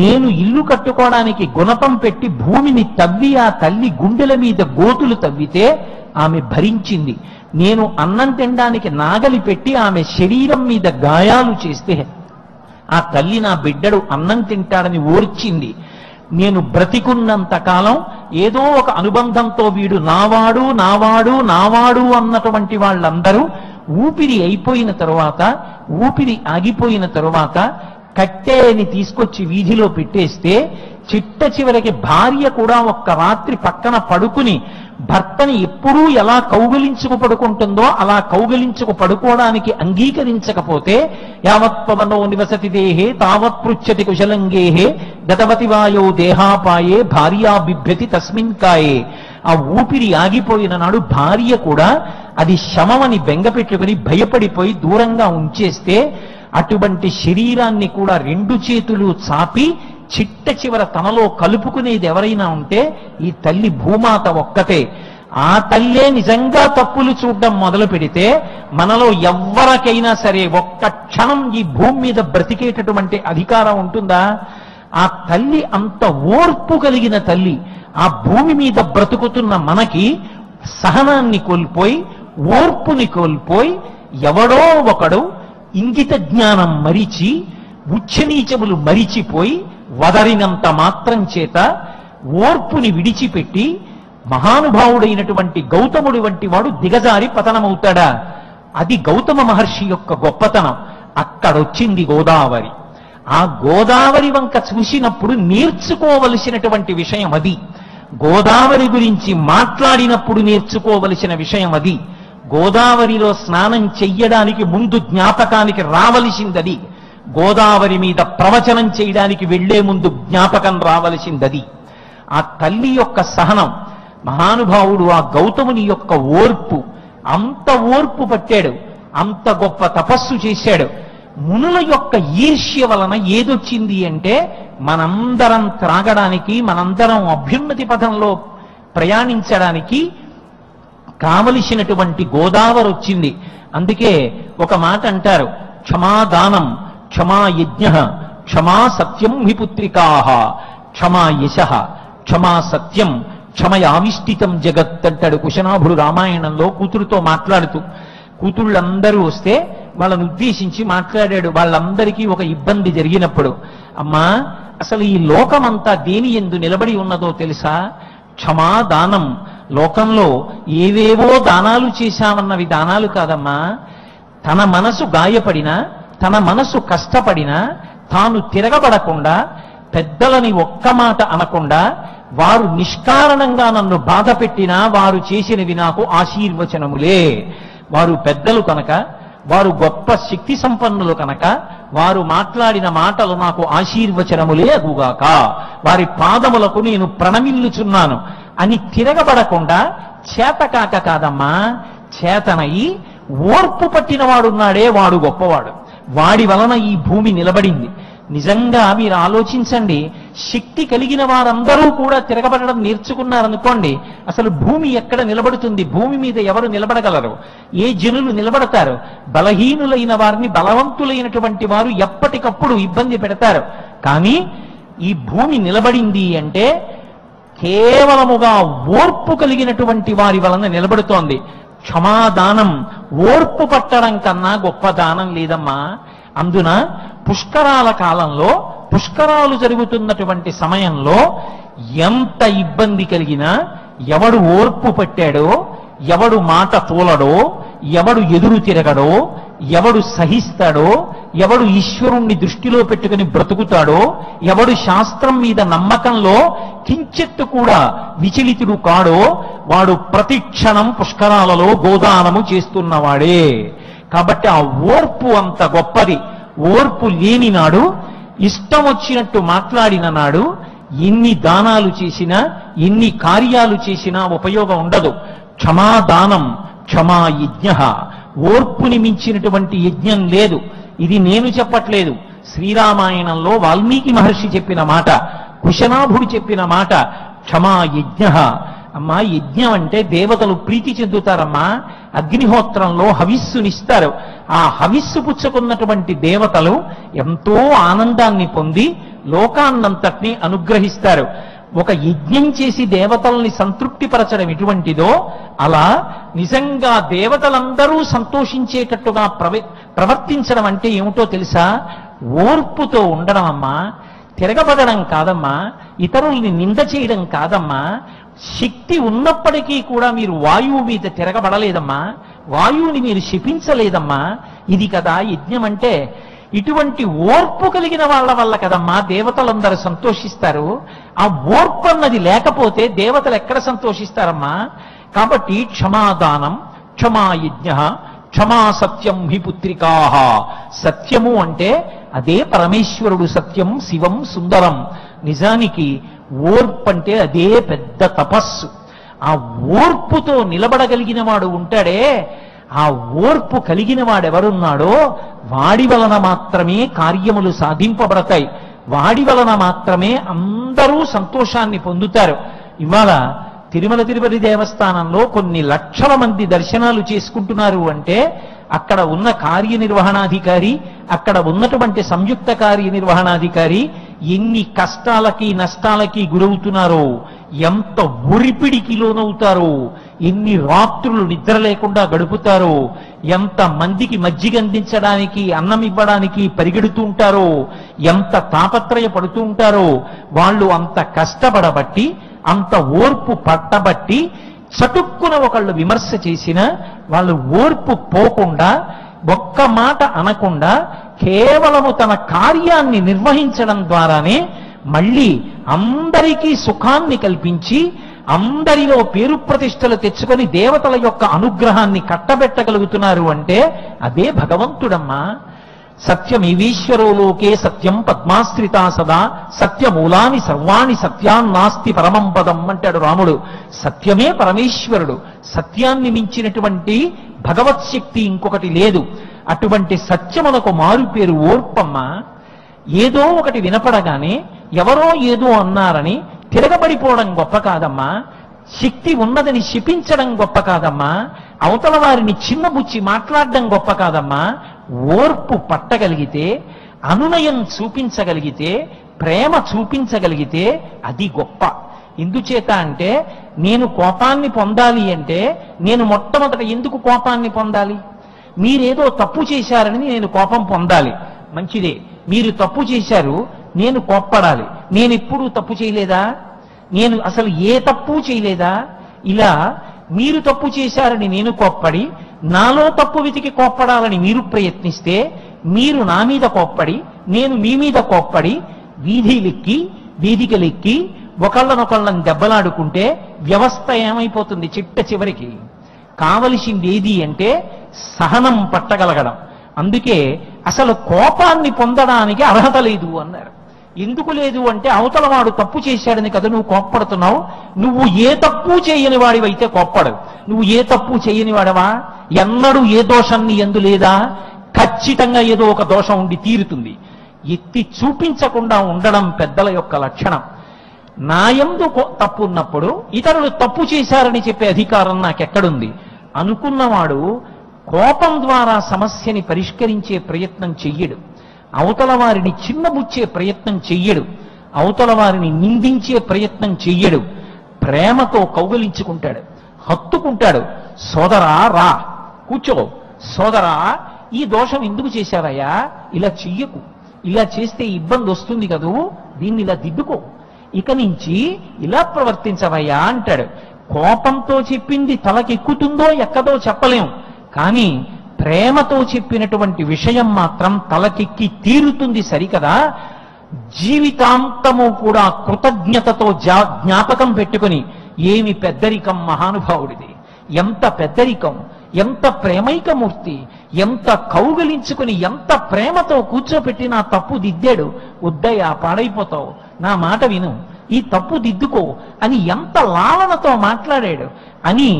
నేను ఇల్లు కట్టుకోవడానికి గుణపం పెట్టి భూమిని తవ్వి ఆ తల్లి గుండెల మీద గోతులు తవ్వితే ఆమె భరించింది. నేను అన్నం తినడానికి నాగలి పెట్టి ఆమె శరీరం మీద గాయాలు చేస్తే ఆ తల్లి నా బిడ్డడు అన్నం తింటాడని ఓర్చింది. నేను బ్రతికున్నంత కాలం ఏదో ఒక అనుబంధంతో వీడు నావాడు నావాడు నావాడు అన్నటువంటి వాళ్ళందరూ ఊపిరి అయిపోయిన తరువాత, ఊపిరి ఆగిపోయిన తరువాత కట్టెని తీసుకొచ్చి వీధిలో పెట్టేస్తే చిట్ట చివరికి భార్య కూడా ఒక్క రాత్రి పక్కన పడుకుని భర్తని ఎప్పుడూ ఎలా కౌగిలించుకు పడుకుంటుందో అలా కౌగిలించుకు పడుకోవడానికి అంగీకరించకపోతే యావత్పవనో నివసతి దేహే తావత్ పృచ్చతి కుశలంగేహే గతవతి వాయో దేహాపాయే భార్యా బిభ్యతి తస్మిన్ కాయే. ఆ ఊపిరి ఆగిపోయిన నాడు భార్య కూడా అది శమమని బెంగపెట్టుకుని భయపడిపోయి దూరంగా ఉంచేస్తే అటువంటి శరీరాన్ని కూడా రెండు చేతులు చాపి చిట్ట చివర తనలో కలుపుకునేది ఎవరైనా ఉంటే ఈ తల్లి భూమాత ఒక్కతే. ఆ తల్లే నిజంగా తప్పులు చూడడం మొదలు పెడితే మనలో ఎవ్వరికైనా సరే ఒక్క క్షణం ఈ భూమి మీద బ్రతికేటటువంటి అధికారం ఉంటుందా? ఆ తల్లి అంత ఓర్పు కలిగిన తల్లి. ఆ భూమి మీద బ్రతుకుతున్న మనకి సహనాన్ని కోల్పోయి ఓర్పుని కోల్పోయి ఎవడో ఒకడు ఇంగిత జ్ఞానం మరిచి ఉచ్చనీచములు మరిచిపోయి వదరినంత మాత్రం చేత ఓర్పుని విడిచిపెట్టి మహానుభావుడైనటువంటి గౌతముడి వంటి వాడు దిగజారి పతనమవుతాడా? అది గౌతమ మహర్షి యొక్క గొప్పతనం. అక్కడొచ్చింది గోదావరి. ఆ గోదావరి వంక చూసినప్పుడు నేర్చుకోవలసినటువంటి విషయం అది. గోదావరి గురించి మాట్లాడినప్పుడు నేర్చుకోవలసిన విషయం అది. గోదావరిలో స్నానం చెయ్యడానికి ముందు జ్ఞాపకానికి రావలసిందది. గోదావరి మీద ప్రవచనం చేయడానికి వెళ్లే ముందు జ్ఞాపకం రావలసిందది. ఆ తల్లి యొక్క సహనం, మహానుభావుడు ఆ గౌతముని యొక్క ఓర్పు, అంత ఓర్పు పట్టాడు, అంత గొప్ప తపస్సు చేశాడు. మునుల యొక్క ఈర్ష్య వలన ఏదొచ్చింది అంటే మనందరం త్రాగడానికి, మనందరం అభ్యున్నతి పథంలో ప్రయాణించడానికి కావలసినటువంటి గోదావరి వచ్చింది. అందుకే ఒక మాట అంటారు, క్షమాదానం క్షమా యజ్ఞ క్షమా సత్యం హి పుత్రికాః క్షమా యశః క్షమా సత్యం క్షమయావిష్టితం జగత్ అంటాడు కుశనాభుడు రామాయణంలో కూతురుతో మాట్లాడుతూ. కూతుళ్ళందరూ వస్తే వాళ్ళని ఉద్దేశించి మాట్లాడాడు. వాళ్ళందరికీ ఒక ఇబ్బంది జరిగినప్పుడు, అమ్మా అసలు ఈ లోకమంతా దేని యందు నిలబడి ఉన్నదో తెలుసా? క్షమాదానం. లోకంలో ఏవేవో దానాలు చేశామన్నవి దానాలు కాదమ్మా. తన మనసు గాయపడినా, తన మనసు కష్టపడినా తాను తిరగబడకుండా, పెద్దలని ఒక్క మాట అనకుండా, వారు నిష్కారణంగా నన్ను బాధ పెట్టినా వారు చేసినవి నాకు ఆశీర్వచనములే. వారు పెద్దలు కనుక, వారు గొప్ప శక్తి సంపన్నులు కనుక వారు మాట్లాడిన మాటలు నాకు ఆశీర్వచనములే అగుగాక, వారి పాదములకు నేను ప్రణమిల్లుచున్నాను అని తిరగబడకుండా చేతకాక కాదమ్మా, చేతనయి ఓర్పు పట్టిన వాడున్నాడే వాడు గొప్పవాడు. వాడి వలన ఈ భూమి నిలబడింది. నిజంగా మీరు ఆలోచించండి, శక్తి కలిగిన వారందరూ కూడా తిరగబడడం నేర్చుకున్నారనుకోండి, అసలు భూమి ఎక్కడ నిలబడుతుంది? భూమి మీద ఎవరు నిలబడగలరు? ఏ జనులు నిలబడతారు? బలహీనులైన వారిని బలవంతులైనటువంటి వారు ఎప్పటికప్పుడు ఇబ్బంది పెడతారు. కానీ ఈ భూమి నిలబడింది అంటే కేవలముగా ఓర్పు కలిగినటువంటి వారి వలన నిలబడుతోంది. క్షమాదానం, ఓర్పు పట్టడం కన్నా గొప్ప దానం లేదమ్మా. అందున పుష్కరాల కాలంలో, పుష్కరాలు జరుగుతున్నటువంటి సమయంలో ఎంత ఇబ్బంది కలిగినా ఎవడు ఓర్పు పట్టాడో, ఎవడు మాట తోలడో, ఎవడు ఎదురు తిరగడో, ఎవడు సహిస్తాడో, ఎవడు ఈశ్వరుణ్ణి దృష్టిలో పెట్టుకుని బ్రతుకుతాడో, ఎవడు శాస్త్రం మీద నమ్మకంలో కించెత్తు కూడా విచలితుడు కాడో, వాడు ప్రతి క్షణం పుష్కరాలలో గోదానము చేస్తున్నవాడే. కాబట్టి ఆ ఓర్పు అంత గొప్పది. ఓర్పు లేని నాడు, ఇష్టం వచ్చినట్టు మాట్లాడిన నాడు ఎన్ని దానాలు చేసినా, ఎన్ని కార్యాలు చేసినా ఉపయోగం ఉండదు. క్షమాదానం క్షమా యజ్ఞ. ఓర్పుని మించినటువంటి యజ్ఞం లేదు. ఇది నేను చెప్పట్లేదు, శ్రీరామాయణంలో వాల్మీకి మహర్షి చెప్పిన మాట, కుశనాభుడు చెప్పిన మాట. క్షమా యజ్ఞ. అమ్మా, యజ్ఞం అంటే దేవతలు ప్రీతి చెందుతారమ్మా. అగ్నిహోత్రంలో హవిస్సునిస్తారు. ఆ హవిస్సు పుచ్చుకున్నటువంటి దేవతలు ఎంతో ఆనందాన్ని పొంది లోకాన్నంతటినీ అనుగ్రహిస్తారు. ఒక యజ్ఞం చేసి దేవతల్ని సంతృప్తిపరచడం ఎటువంటిదో, అలా నిజంగా దేవతలందరూ సంతోషించేటట్టుగా ప్రవర్తించడం అంటే ఏమిటో తెలుసా? ఓర్పుతో ఉండడం అమ్మా. తిరగబడడం కాదమ్మా, ఇతరుల్ని నింద చేయడం కాదమ్మా. శక్తి ఉన్నప్పటికీ కూడా మీరు వాయువు మీద తిరగబడలేదమ్మా, వాయువుని మీరు శపించలేదమ్మా. ఇది కదా యజ్ఞం అంటే. ఇటువంటి ఓర్పు కలిగిన వాళ్ళ వల్ల కదమ్మా దేవతలందరూ సంతోషిస్తారు. ఆ ఓర్పు అన్నది లేకపోతే దేవతలు ఎక్కడ సంతోషిస్తారమ్మా? కాబట్టి క్షమాదానం, క్షమాయజ్ఞ, క్షమా సత్యం హి పుత్రికాః. సత్యము అంటే అదే పరమేశ్వరుడు, సత్యం శివం సుందరం. నిజానికి ఓర్పు అంటే అదే పెద్ద తపస్సు. ఆ ఓర్పుతో నిలబడగలిగిన వాడు ఉంటాడే, ఆ ఓర్పు కలిగిన వాడెవరున్నాడో వాడి వలన మాత్రమే కార్యములు సాధింపబడతాయి. వాడి వలన మాత్రమే అందరూ సంతోషాన్ని పొందుతారు. ఇవాళ తిరుమల తిరుపతి దేవస్థానంలో కొన్ని లక్షల మంది దర్శనాలు చేసుకుంటున్నారు అంటే అక్కడ ఉన్న కార్యనిర్వహణాధికారి, అక్కడ ఉన్నటువంటి సంయుక్త కార్యనిర్వహణాధికారి ఎన్ని కష్టాలకి నష్టాలకి గురవుతున్నారో, ఎంత ఉరిపిడికి లోనవుతారో, ఎన్ని రాత్రులు నిద్ర లేకుండా గడుపుతారో, ఎంత మందికి మజ్జిగ అందించడానికి అన్నం ఇవ్వడానికి పరిగెడుతూ ఉంటారో, ఎంత తాపత్రయపడుతూ ఉంటారో, వాళ్ళు అంత కష్టపడబట్టి, అంత ఓర్పు పట్టబట్టి చటుక్కున ఒకళ్ళు విమర్శ చేసిన వాళ్ళు ఓర్పు పోకుండా, ఒక్క మాట అనకుండా కేవలము తన కార్యాన్ని నిర్వహించడం ద్వారానే మళ్ళీ అందరికీ సుఖాన్ని కల్పించి అందరిలో పేరు ప్రతిష్టలు తెచ్చుకొని దేవతల యొక్క అనుగ్రహాన్ని కట్టబెట్టగలుగుతున్నారు అంటే అదే భగవంతుడమ్మా. సత్యమీశ్వరో లోకే సత్యం పద్మాశ్రితా సదా సత్యమూలాని సర్వాణి సత్యాన్నాస్తి పరమం పదం అంటాడు రాముడు. సత్యమే పరమేశ్వరుడు. సత్యాన్ని మించినటువంటి భగవత్ శక్తి ఇంకొకటి లేదు. అటువంటి సత్యమునకు మారు పేరు ఓర్పమ్మ. ఏదో ఒకటి వినపడగానే ఎవరో ఏదో అన్నారని తిరగబడిపోవడం గొప్ప కాదమ్మా. శక్తి ఉన్నదని శపించడం గొప్ప కాదమ్మా. అవతల వారిని చిన్నబుచ్చి మాట్లాడడం గొప్ప కాదమ్మా. ఓర్పు పట్టగలిగితే, అనునయం చూపించగలిగితే, ప్రేమ చూపించగలిగితే అది గొప్ప. ఎందుచేత అంటే నేను కోపాన్ని పొందాలి అంటే నేను మొట్టమొదట ఎందుకు కోపాన్ని పొందాలి? మీరేదో తప్పు చేశారని నేను కోపం పొందాలి. మంచిదే, మీరు తప్పు చేశారు, నేను కోప్పడాలి. నేను ఎప్పుడూ తప్పు చేయలేదా? నేను అసలు ఏ తప్పు చేయలేదా? ఇలా మీరు తప్పు చేశారని నేను కోప్పడి, నాలో తప్పు వెతికి కోప్పడాలని మీరు ప్రయత్నిస్తే, మీరు నా మీద కోప్పడి, నేను మీ మీద కోప్పడి, వీధిలెక్కి వేదికలెక్కి ఒకళ్ళనొకళ్ళని దెబ్బలాడుకుంటే వ్యవస్థ ఏమైపోతుంది? చిట్ట చివరికి కావలసింది ఏది అంటే సహనం పట్టగలగడం. అందుకే అసలు కోపాన్ని పొందడానికి అర్హత లేదు అన్నారు. ఎందుకు లేదు అంటే అవతల వాడు తప్పు చేశాడని కదా నువ్వు కోప్పడుతున్నావు. నువ్వు ఏ తప్పు చేయని వాడివైతే కోప్పడవు. నువ్వు ఏ తప్పు చేయని వాడవా? ఎన్నడూ ఏ దోషాన్ని ఎందు లేదా? ఖచ్చితంగా ఏదో ఒక దోషం ఉండి తీరుతుంది. ఎత్తి చూపించకుండా ఉండడం పెద్దల యొక్క లక్షణం. నా యందు తప్పు ఉన్నప్పుడు ఇతరులు తప్పు చేశారని చెప్పే అధికారం నాకెక్కడుంది? అనుకున్నవాడు కోపం ద్వారా సమస్యని పరిష్కరించే ప్రయత్నం చెయ్యడు. అవతల వారిని చిన్నబుచ్చే ప్రయత్నం చెయ్యడు. అవతల వారిని నిందించే ప్రయత్నం చెయ్యడు. ప్రేమతో కౌగలించుకుంటాడు, హత్తుకుంటాడు. సోదరా రా, కూర్చో. సోదరా, ఈ దోషం ఎందుకు చేశావయ్యా? ఇలా చెయ్యకు, ఇలా చేస్తే ఇబ్బంది వస్తుంది కదూ, దీన్ని ఇలా దిద్దుకో, ఇక నుంచి ఇలా ప్రవర్తించవయ్యా అంటాడు. కోపంతో చెప్పింది తలకెక్కుతుందో ఎక్కదో చెప్పలేం, కానీ ప్రేమతో చెప్పినటువంటి విషయం మాత్రం తలకెక్కి తీరుతుంది. సరికదా? జీవితాంతము కూడా కృతజ్ఞతతో జ్ఞాపకం పెట్టుకుని, ఏమి పెద్దరికం మహానుభావుడిది, ఎంత పెద్దరికం, ఎంత ప్రేమైకమూర్తి, ఎంత కౌగలించుకుని ఎంత ప్రేమతో కూర్చోపెట్టి నా తప్పు దిద్దాడు. వద్దయ్యా, పాడైపోతావు, నా మాట విను, ఈ తప్పు దిద్దుకో అని ఎంత లాలనతో మాట్లాడాడు అని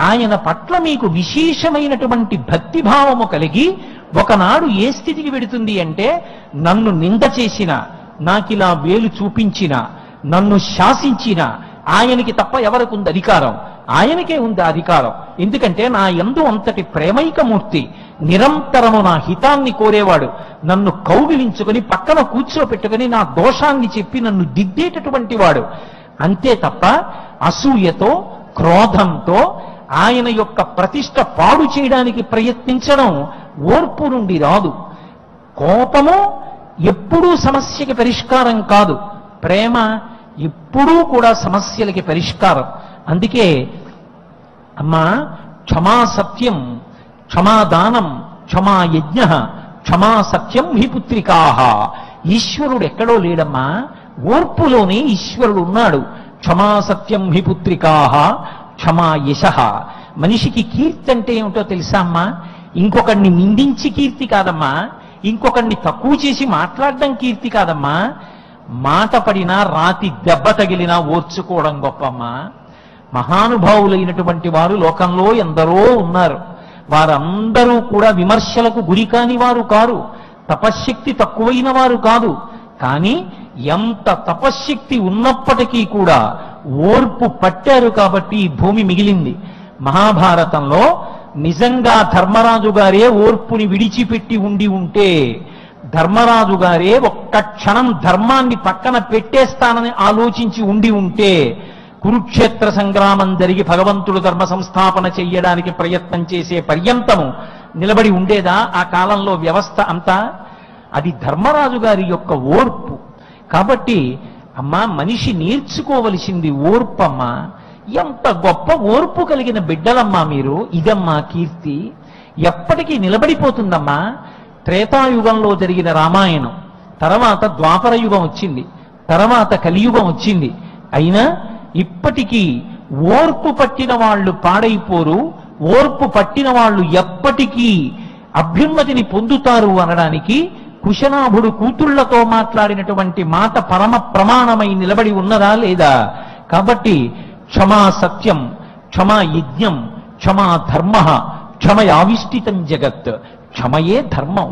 ఆయన పట్ల మీకు విశేషమైనటువంటి భక్తిభావము కలిగి ఒకనాడు ఏ స్థితికి వెడుతుంది అంటే, నన్ను నింద చేసిన, నాకిలా వేలు చూపించిన, నన్ను శాసించిన ఆయనకి తప్ప ఎవరికి ఉంది అధికారం? ఆయనకే ఉంది అధికారం. ఎందుకంటే నా యందు అంతటి ప్రేమైకమూర్తి, నిరంతరము నా హితాన్ని కోరేవాడు, నన్ను కౌగిలించుకొని పక్కన కూర్చోపెట్టుకుని నా దోషాన్ని చెప్పి నన్ను దిద్దేటటువంటి వాడు. అంతే తప్ప అసూయతో క్రోధంతో ఆయన యొక్క ప్రతిష్ట పాడు చేయడానికి ప్రయత్నించడం ఓర్పు నుండి రాదు. కోపము ఎప్పుడూ సమస్యకి పరిష్కారం కాదు, ప్రేమ ఎప్పుడూ కూడా సమస్యలకి పరిష్కారం. అందుకే అమ్మా, క్షమా సత్యం, క్షమాదానం, క్షమా యజ్ఞ, క్షమా సత్యం హి పుత్రికాహ. ఈశ్వరుడు ఎక్కడో లేడమ్మా, ఓర్పులోనే ఈశ్వరుడు ఉన్నాడు. క్షమా సత్యం హి పుత్రికాహ క్షమా యశః. మనిషికి కీర్తి అంటే ఏమిటో తెలుసా అమ్మా? ఇంకొకడిని నిందించి కీర్తి కాదమ్మా, ఇంకొకడిని తక్కువ చేసి మాట్లాడడం కీర్తి కాదమ్మా. మాట పడినా రాతి దెబ్బ తగిలినా ఓర్చుకోవడం గొప్పమ్మా. మహానుభావులైనటువంటి వారు లోకంలో ఎందరో ఉన్నారు. వారందరూ కూడా విమర్శలకు గురి కాని వారు కారు, తపశ్శక్తి తక్కువైన వారు కాదు. కానీ ఎంత తపశ్శక్తి ఉన్నప్పటికీ కూడా ఓర్పు పట్టారు కాబట్టి ఈ భూమి మిగిలింది. మహాభారతంలో నిజంగా ధర్మరాజు గారే ఓర్పుని విడిచిపెట్టి ఉంటే, ధర్మరాజు గారే ఒక్క క్షణం ధర్మాన్ని పక్కన పెట్టేస్తానని ఆలోచించి ఉంటే, కురుక్షేత్ర సంగ్రామం జరిగి భగవంతుడు ధర్మ సంస్థాపన చెయ్యడానికి ప్రయత్నం చేసే పర్యంతము నిలబడి ఉండేదా ఆ కాలంలో వ్యవస్థ అంతా? అది ధర్మరాజు గారి యొక్క ఓర్పు. కాబట్టి అమ్మా, మనిషి నేర్చుకోవలసింది ఓర్పమ్మా. ఎంత గొప్ప ఓర్పు కలిగిన బిడ్డలమ్మా మీరు. ఇదమ్మా కీర్తి, ఎప్పటికీ నిలబడిపోతుందమ్మా. త్రేతాయుగంలో జరిగిన రామాయణం తర్వాత ద్వాపర యుగం వచ్చింది, తర్వాత కలియుగం వచ్చింది. అయినా ఇప్పటికీ ఓర్పు పట్టిన వాళ్ళు పాడైపోరు, ఓర్పు పట్టిన వాళ్ళు ఎప్పటికీ అభ్యున్నతిని పొందుతారు అనడానికి కుశనాభుడు కూతుళ్లతో మాట్లాడినటువంటి మాట పరమ ప్రమాణమై నిలబడి ఉన్నదా లేదా? కాబట్టి క్షమా సత్యం, క్షమా యజ్ఞం, క్షమా ధర్మ, క్షమయావిష్టితం జగత్. క్షమయే ధర్మం,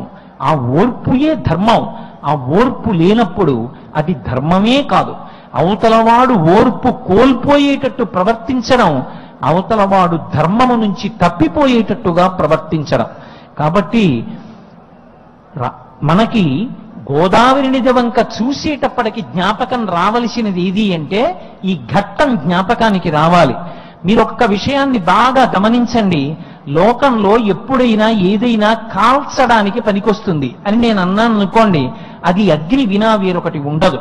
ఆ ఓర్పుయే ధర్మం. ఆ ఓర్పు లేనప్పుడు అది ధర్మమే కాదు. అవతలవాడు ఓర్పు కోల్పోయేటట్టు ప్రవర్తించడం, అవతలవాడు ధర్మము నుంచి తప్పిపోయేటట్టుగా ప్రవర్తించడం. కాబట్టి మనకి గోదావరి నది వంక చూసేటప్పటికి జ్ఞాపకం రావలసినది ఏది అంటే ఈ ఘట్టం జ్ఞాపకానికి రావాలి. మీరు ఒక్క విషయాన్ని బాగా గమనించండి. లోకంలో ఎప్పుడైనా ఏదైనా కాల్చడానికి పనికొస్తుంది అని నేను అన్నాను అనుకోండి, అది అగ్ని వినా వేరొకటి ఉండదు.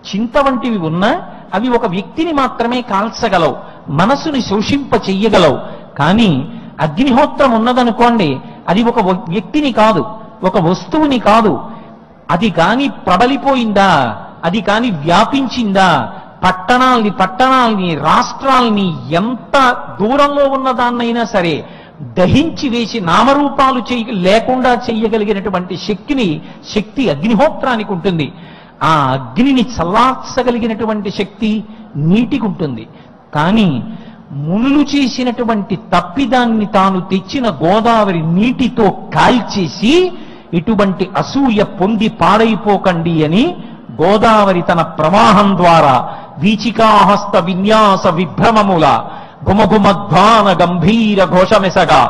చింత వంటివి ఉన్నా అవి ఒక వ్యక్తిని మాత్రమే కాల్చగలవు, మనసుని శోషింప చెయ్యగలవు. కానీ అగ్నిహోత్రం ఉన్నదనుకోండి, అది ఒక వ్యక్తిని కాదు, ఒక వస్తువుని కాదు. అది కాని ప్రబలిపోయిందా, అది కాని వ్యాపించిందా, పట్టణాల్ని రాష్ట్రాల్ని ఎంత దూరంలో ఉన్నదాన్నైనా సరే దహించి వేసి నామరూపాలు లేకుండా చెయ్యగలిగినటువంటి శక్తి అగ్నిహోత్రానికి ఉంటుంది. ఆ అగ్నిని చల్లార్చగలిగినటువంటి శక్తి నీటికి ఉంటుంది. కానీ మునులు చేసినటువంటి తప్పిదాన్ని తాను తెచ్చిన గోదావరి నీటితో కాల్చేసి ఇటువంటి అసూయ పొంది పాడైపోకండి అని గోదావరి తన ప్రవాహం ద్వారా వీచికాహస్త విన్యాస విభ్రమముల గుమగుమధ్వాన గంభీర ఘోషమెసగా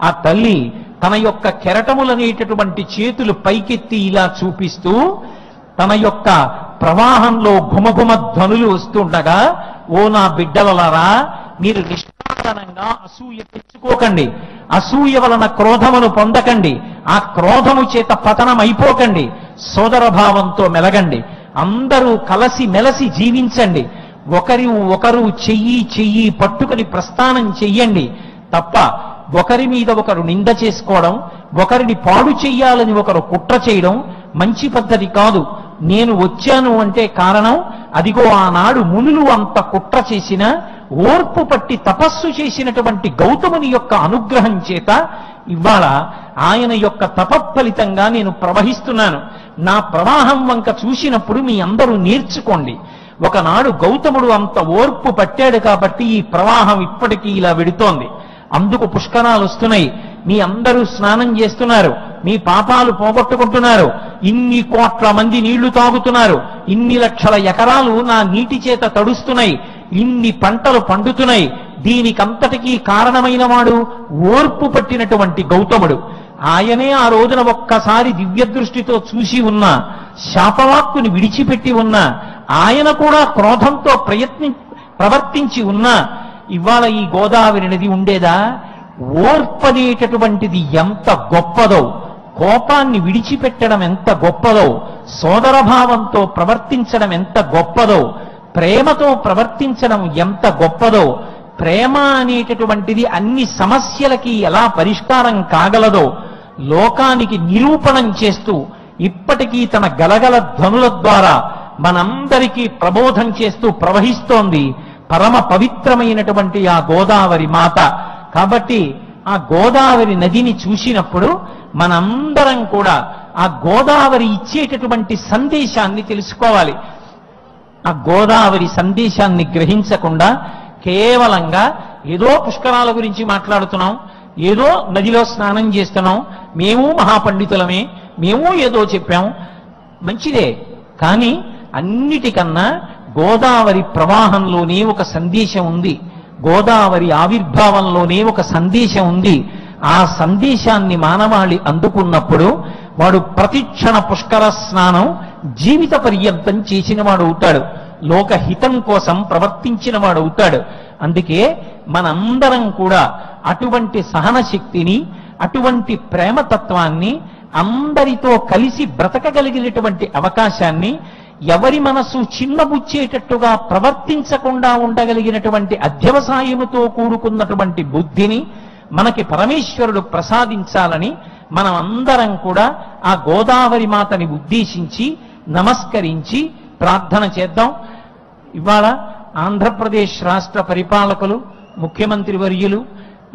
ఆ తల్లి తన యొక్క కెరటములనేటటువంటి చేతులు పైకెత్తి ఇలా చూపిస్తూ తన యొక్క ప్రవాహంలో ఘుమఘుమ ధ్వనులు వస్తుండగా, ఓ నా బిడ్డలలారా, మీరు నిష్కారణంగా అసూయ పెంచుకోకండి, అసూయ వలన క్రోధమును పొందకండి, ఆ క్రోధము చేత పతనమైపోకండి, సోదర భావంతో మెలగండి, అందరూ కలసి మెలసి జీవించండి, ఒకరు చెయ్యి పట్టుకుని ప్రస్థానం చెయ్యండి తప్ప ఒకరి మీద ఒకరు నింద చేసుకోవడం, ఒకరిని పాడు చెయ్యాలని ఒకరు కుట్ర చేయడం మంచి పద్ధతి కాదు. నేను వచ్చాను అంటే కారణం అదిగో ఆనాడు మునులు అంత కుట్ర చేసిన, ఓర్పు పట్టి తపస్సు చేసినటువంటి గౌతముని యొక్క అనుగ్రహం చేత ఇవాళ ఆయన యొక్క తపఫలితంగా నేను ప్రవహిస్తున్నాను. నా ప్రవాహం వంక చూసినప్పుడు మీ అందరూ నేర్చుకోండి. ఒకనాడు గౌతముడు అంత ఓర్పు పట్టాడు కాబట్టి ఈ ప్రవాహం ఇప్పటికీ ఇలా వెడుతోంది. అందుకు పుష్కరాలు వస్తున్నాయి, మీ అందరూ స్నానం చేస్తున్నారు, మీ పాపాలు పోగొట్టుకుంటున్నారు, ఇన్ని కోట్ల మంది నీళ్లు తాగుతున్నారు, ఇన్ని లక్షల ఎకరాలు నా నీటి చేత తడుస్తున్నాయి, ఇన్ని పంటలు పండుతున్నాయి. దీనికంతటికీ కారణమైన వాడు ఓర్పు పట్టినటువంటి గౌతముడు. ఆయనే ఆ రోజున ఒక్కసారి దివ్య దృష్టితో చూసి ఉన్న, శాపవాక్కుని విడిచిపెట్టి ఉన్న, ఆయన కూడా క్రోధంతో ప్రవర్తించి ఉన్నా ఇవాళ ఈ గోదావరి నది ఉండేదా? ఓర్పనేటటువంటిది ఎంత గొప్పదో, కోపాన్ని విడిచిపెట్టడం ఎంత గొప్పదో, సోదరభావంతో ప్రవర్తించడం ఎంత గొప్పదో, ప్రేమతో ప్రవర్తించడం ఎంత గొప్పదో, ప్రేమ అనేటటువంటిది అన్ని సమస్యలకి ఎలా పరిష్కారం కాగలదో, లోకానికి నిరూపణం చేస్తూ ఇప్పటికీ తన గలగల ధ్వనుల ద్వారా మనందరికీ ప్రబోధం చేస్తూ ప్రవహిస్తోంది పరమ పవిత్రమైనటువంటి ఆ గోదావరి మాత. కాబట్టి ఆ గోదావరి నదిని చూసినప్పుడు మనందరం కూడా ఆ గోదావరి ఇచ్చేటటువంటి సందేశాన్ని తెలుసుకోవాలి. ఆ గోదావరి సందేశాన్ని గ్రహించకుండా కేవలంగా ఏదో పుష్కరాల గురించి మాట్లాడుతున్నాం, ఏదో నదిలో స్నానం చేస్తున్నాం, మేము మహాపండితులమే, మేము ఏదో చెప్పాం, మంచిదే. కానీ అన్నిటికన్నా గోదావరి ప్రవాహంలోనే ఒక సందేశం ఉంది, గోదావరి ఆవిర్భావంలోనే ఒక సందేశం ఉంది. ఆ సందేశాన్ని మానవాళి అందుకున్నప్పుడు వాడు ప్రతిక్షణ పుష్కర స్నానం జీవిత పర్యంతం చేసిన వాడు అవుతాడు, లోకహితం కోసం ప్రవర్తించిన వాడు అవుతాడు. అందుకే మనందరం కూడా అటువంటి సహన శక్తిని, అటువంటి ప్రేమతత్వాన్ని, అందరితో కలిసి బ్రతకగలిగినటువంటి అవకాశాన్ని, ఎవరి మనసు చిన్నబుచ్చేటట్టుగా ప్రవర్తించకుండా ఉండగలిగినటువంటి అధ్యవసాయముతో కూడుకున్నటువంటి బుద్ధిని మనకి పరమేశ్వరుడు ప్రసాదించాలని మనం అందరం కూడా ఆ గోదావరి మాతని ఉద్దేశించి నమస్కరించి ప్రార్థన చేద్దాం. ఇవాళ ఆంధ్రప్రదేశ్ రాష్ట్ర పరిపాలకులు, ముఖ్యమంత్రి వర్యులు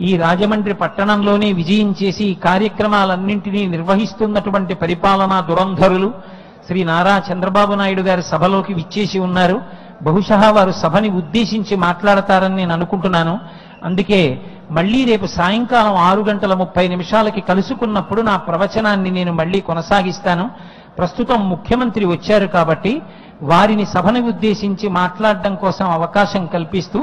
ఈ రాజమండ్రి పట్టణంలోనే విజయం చేసి ఈ కార్యక్రమాలన్నింటినీ నిర్వహిస్తున్నటువంటి పరిపాలనా దురంధరులు శ్రీ నారా చంద్రబాబు నాయుడు గారి సభలోకి విచ్చేసి ఉన్నారు. బహుశా వారు సభని ఉద్దేశించి మాట్లాడతారని నేను అనుకుంటున్నాను. అందుకే మళ్ళీ రేపు సాయంకాలం 6:30 కలుసుకున్నప్పుడు నా ప్రవచనాన్ని నేను మళ్ళీ కొనసాగిస్తాను. ప్రస్తుతం ముఖ్యమంత్రి వచ్చారు కాబట్టి వారిని సభని ఉద్దేశించి మాట్లాడడం కోసం అవకాశం కల్పిస్తూ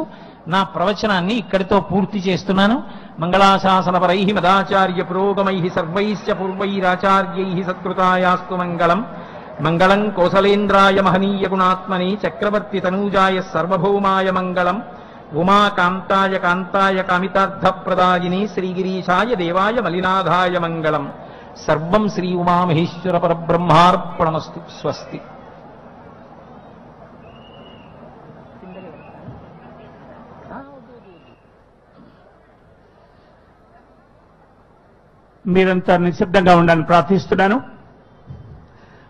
నా ప్రవచనాన్ని ఇక్కడితో పూర్తి చేస్తున్నాను. మంగళాశాసనపరై మదాచార్య పురోగమై సర్వైశ్చ పూర్వైరాచార్యై సత్కృతాయాస్తు మంగళం. మంగళం కోసలేంద్రాయ మహనీయ గుణాత్మనే చక్రవర్తి తనూజాయ సర్వభౌమాయ మంగళం. ఉమాకాంతాయ కాంతాయ కామితార్థప్రదాయిని శ్రీగిరీశాయ దేవాయ మలినాథాయ మంగళం. సర్వం శ్రీ ఉమామహేశ్వర పరబ్రహ్మార్పణమస్తు. స్వస్తి. మీరంతా నిశ్శబ్దంగా ఉండాలని ప్రార్థిస్తున్నాను.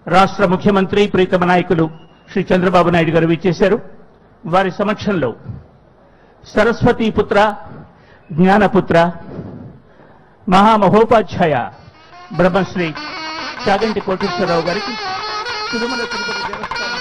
రాష్ట్ర ముఖ్యమంత్రి ప్రీతమ నాయకులు శ్రీ చంద్రబాబు నాయుడు గారు విచ్చేశారు. వారి సమక్షంలో సరస్వతీపుత్ర, జ్ఞానపుత్ర, మహామహోపాధ్యాయ బ్రహ్మశ్రీ చాగంటి కోటేశ్వరరావు గారికి తిరుమల తిరుపతి దేవస్థానం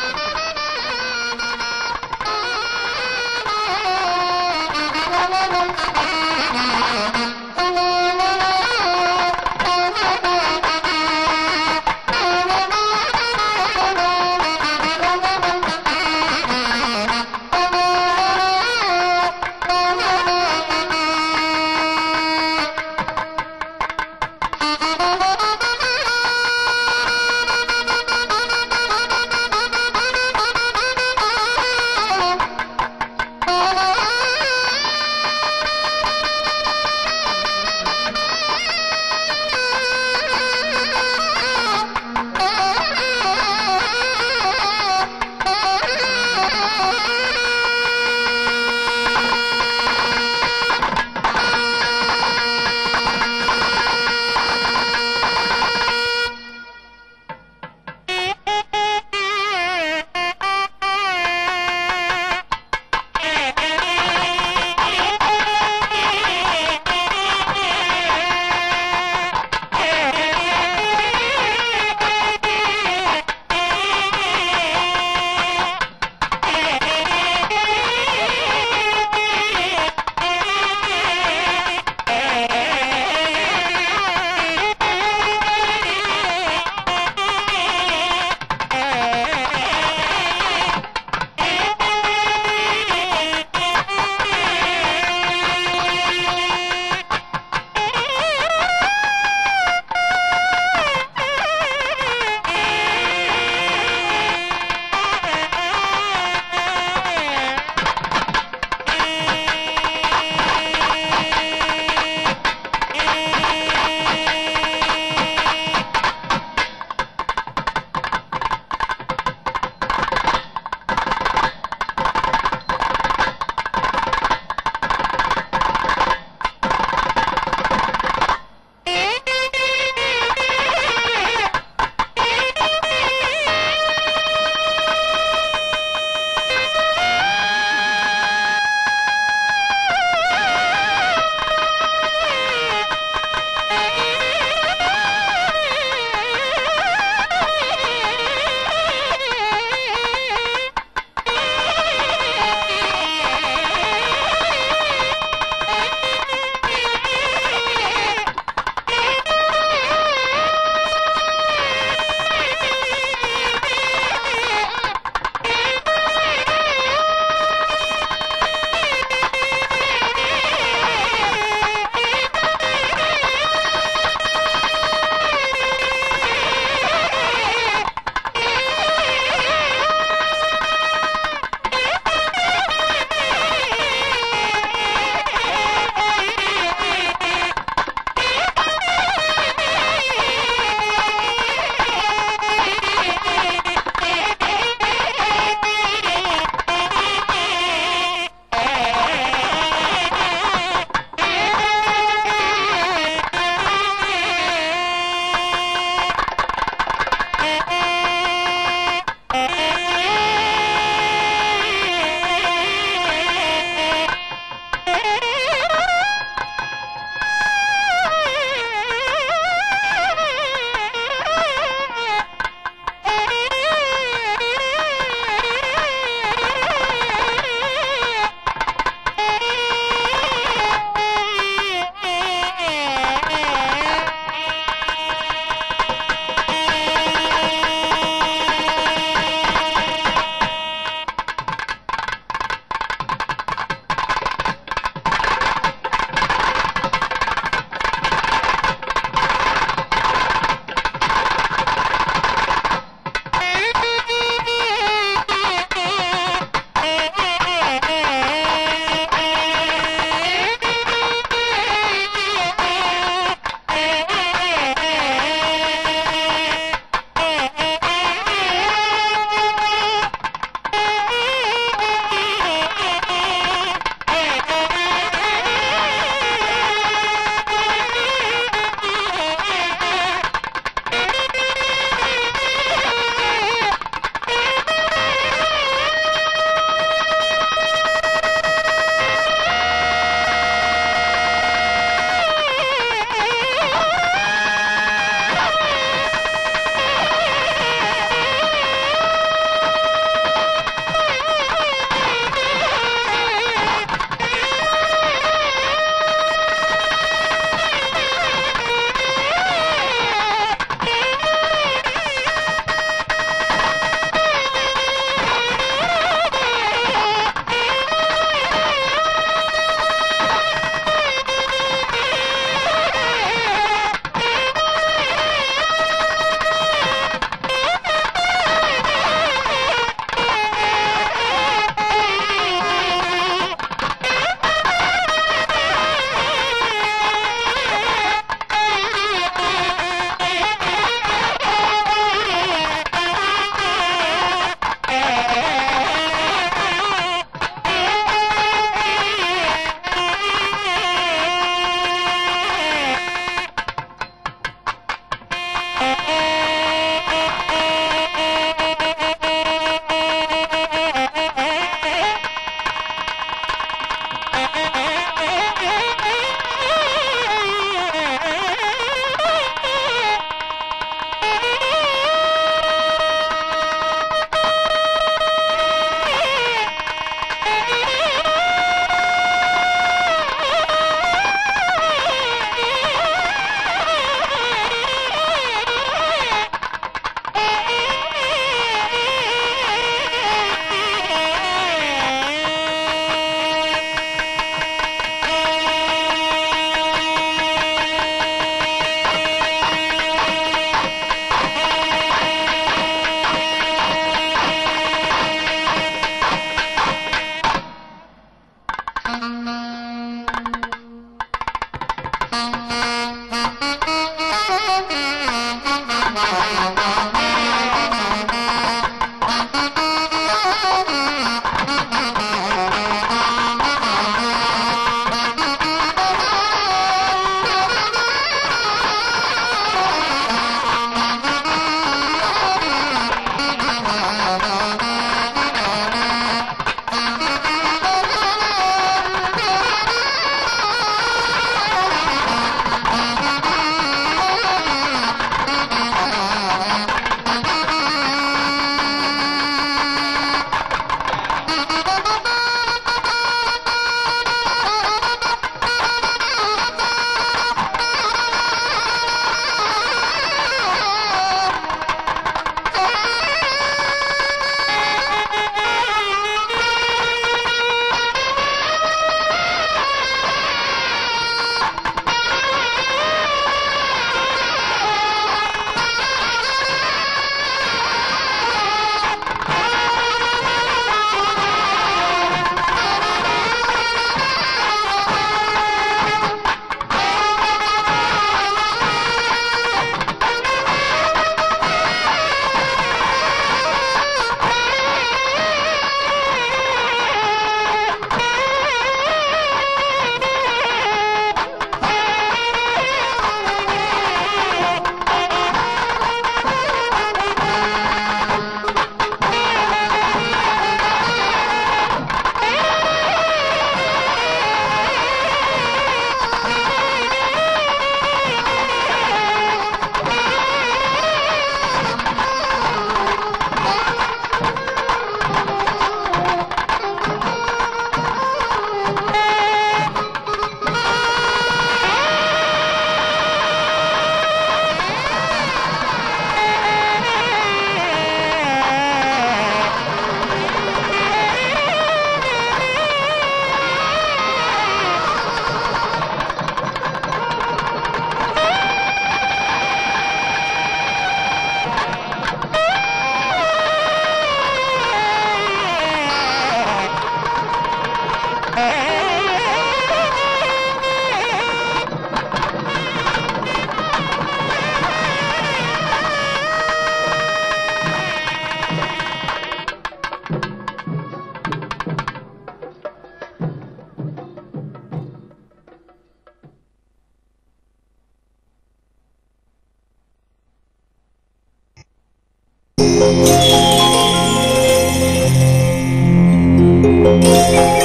Thank you.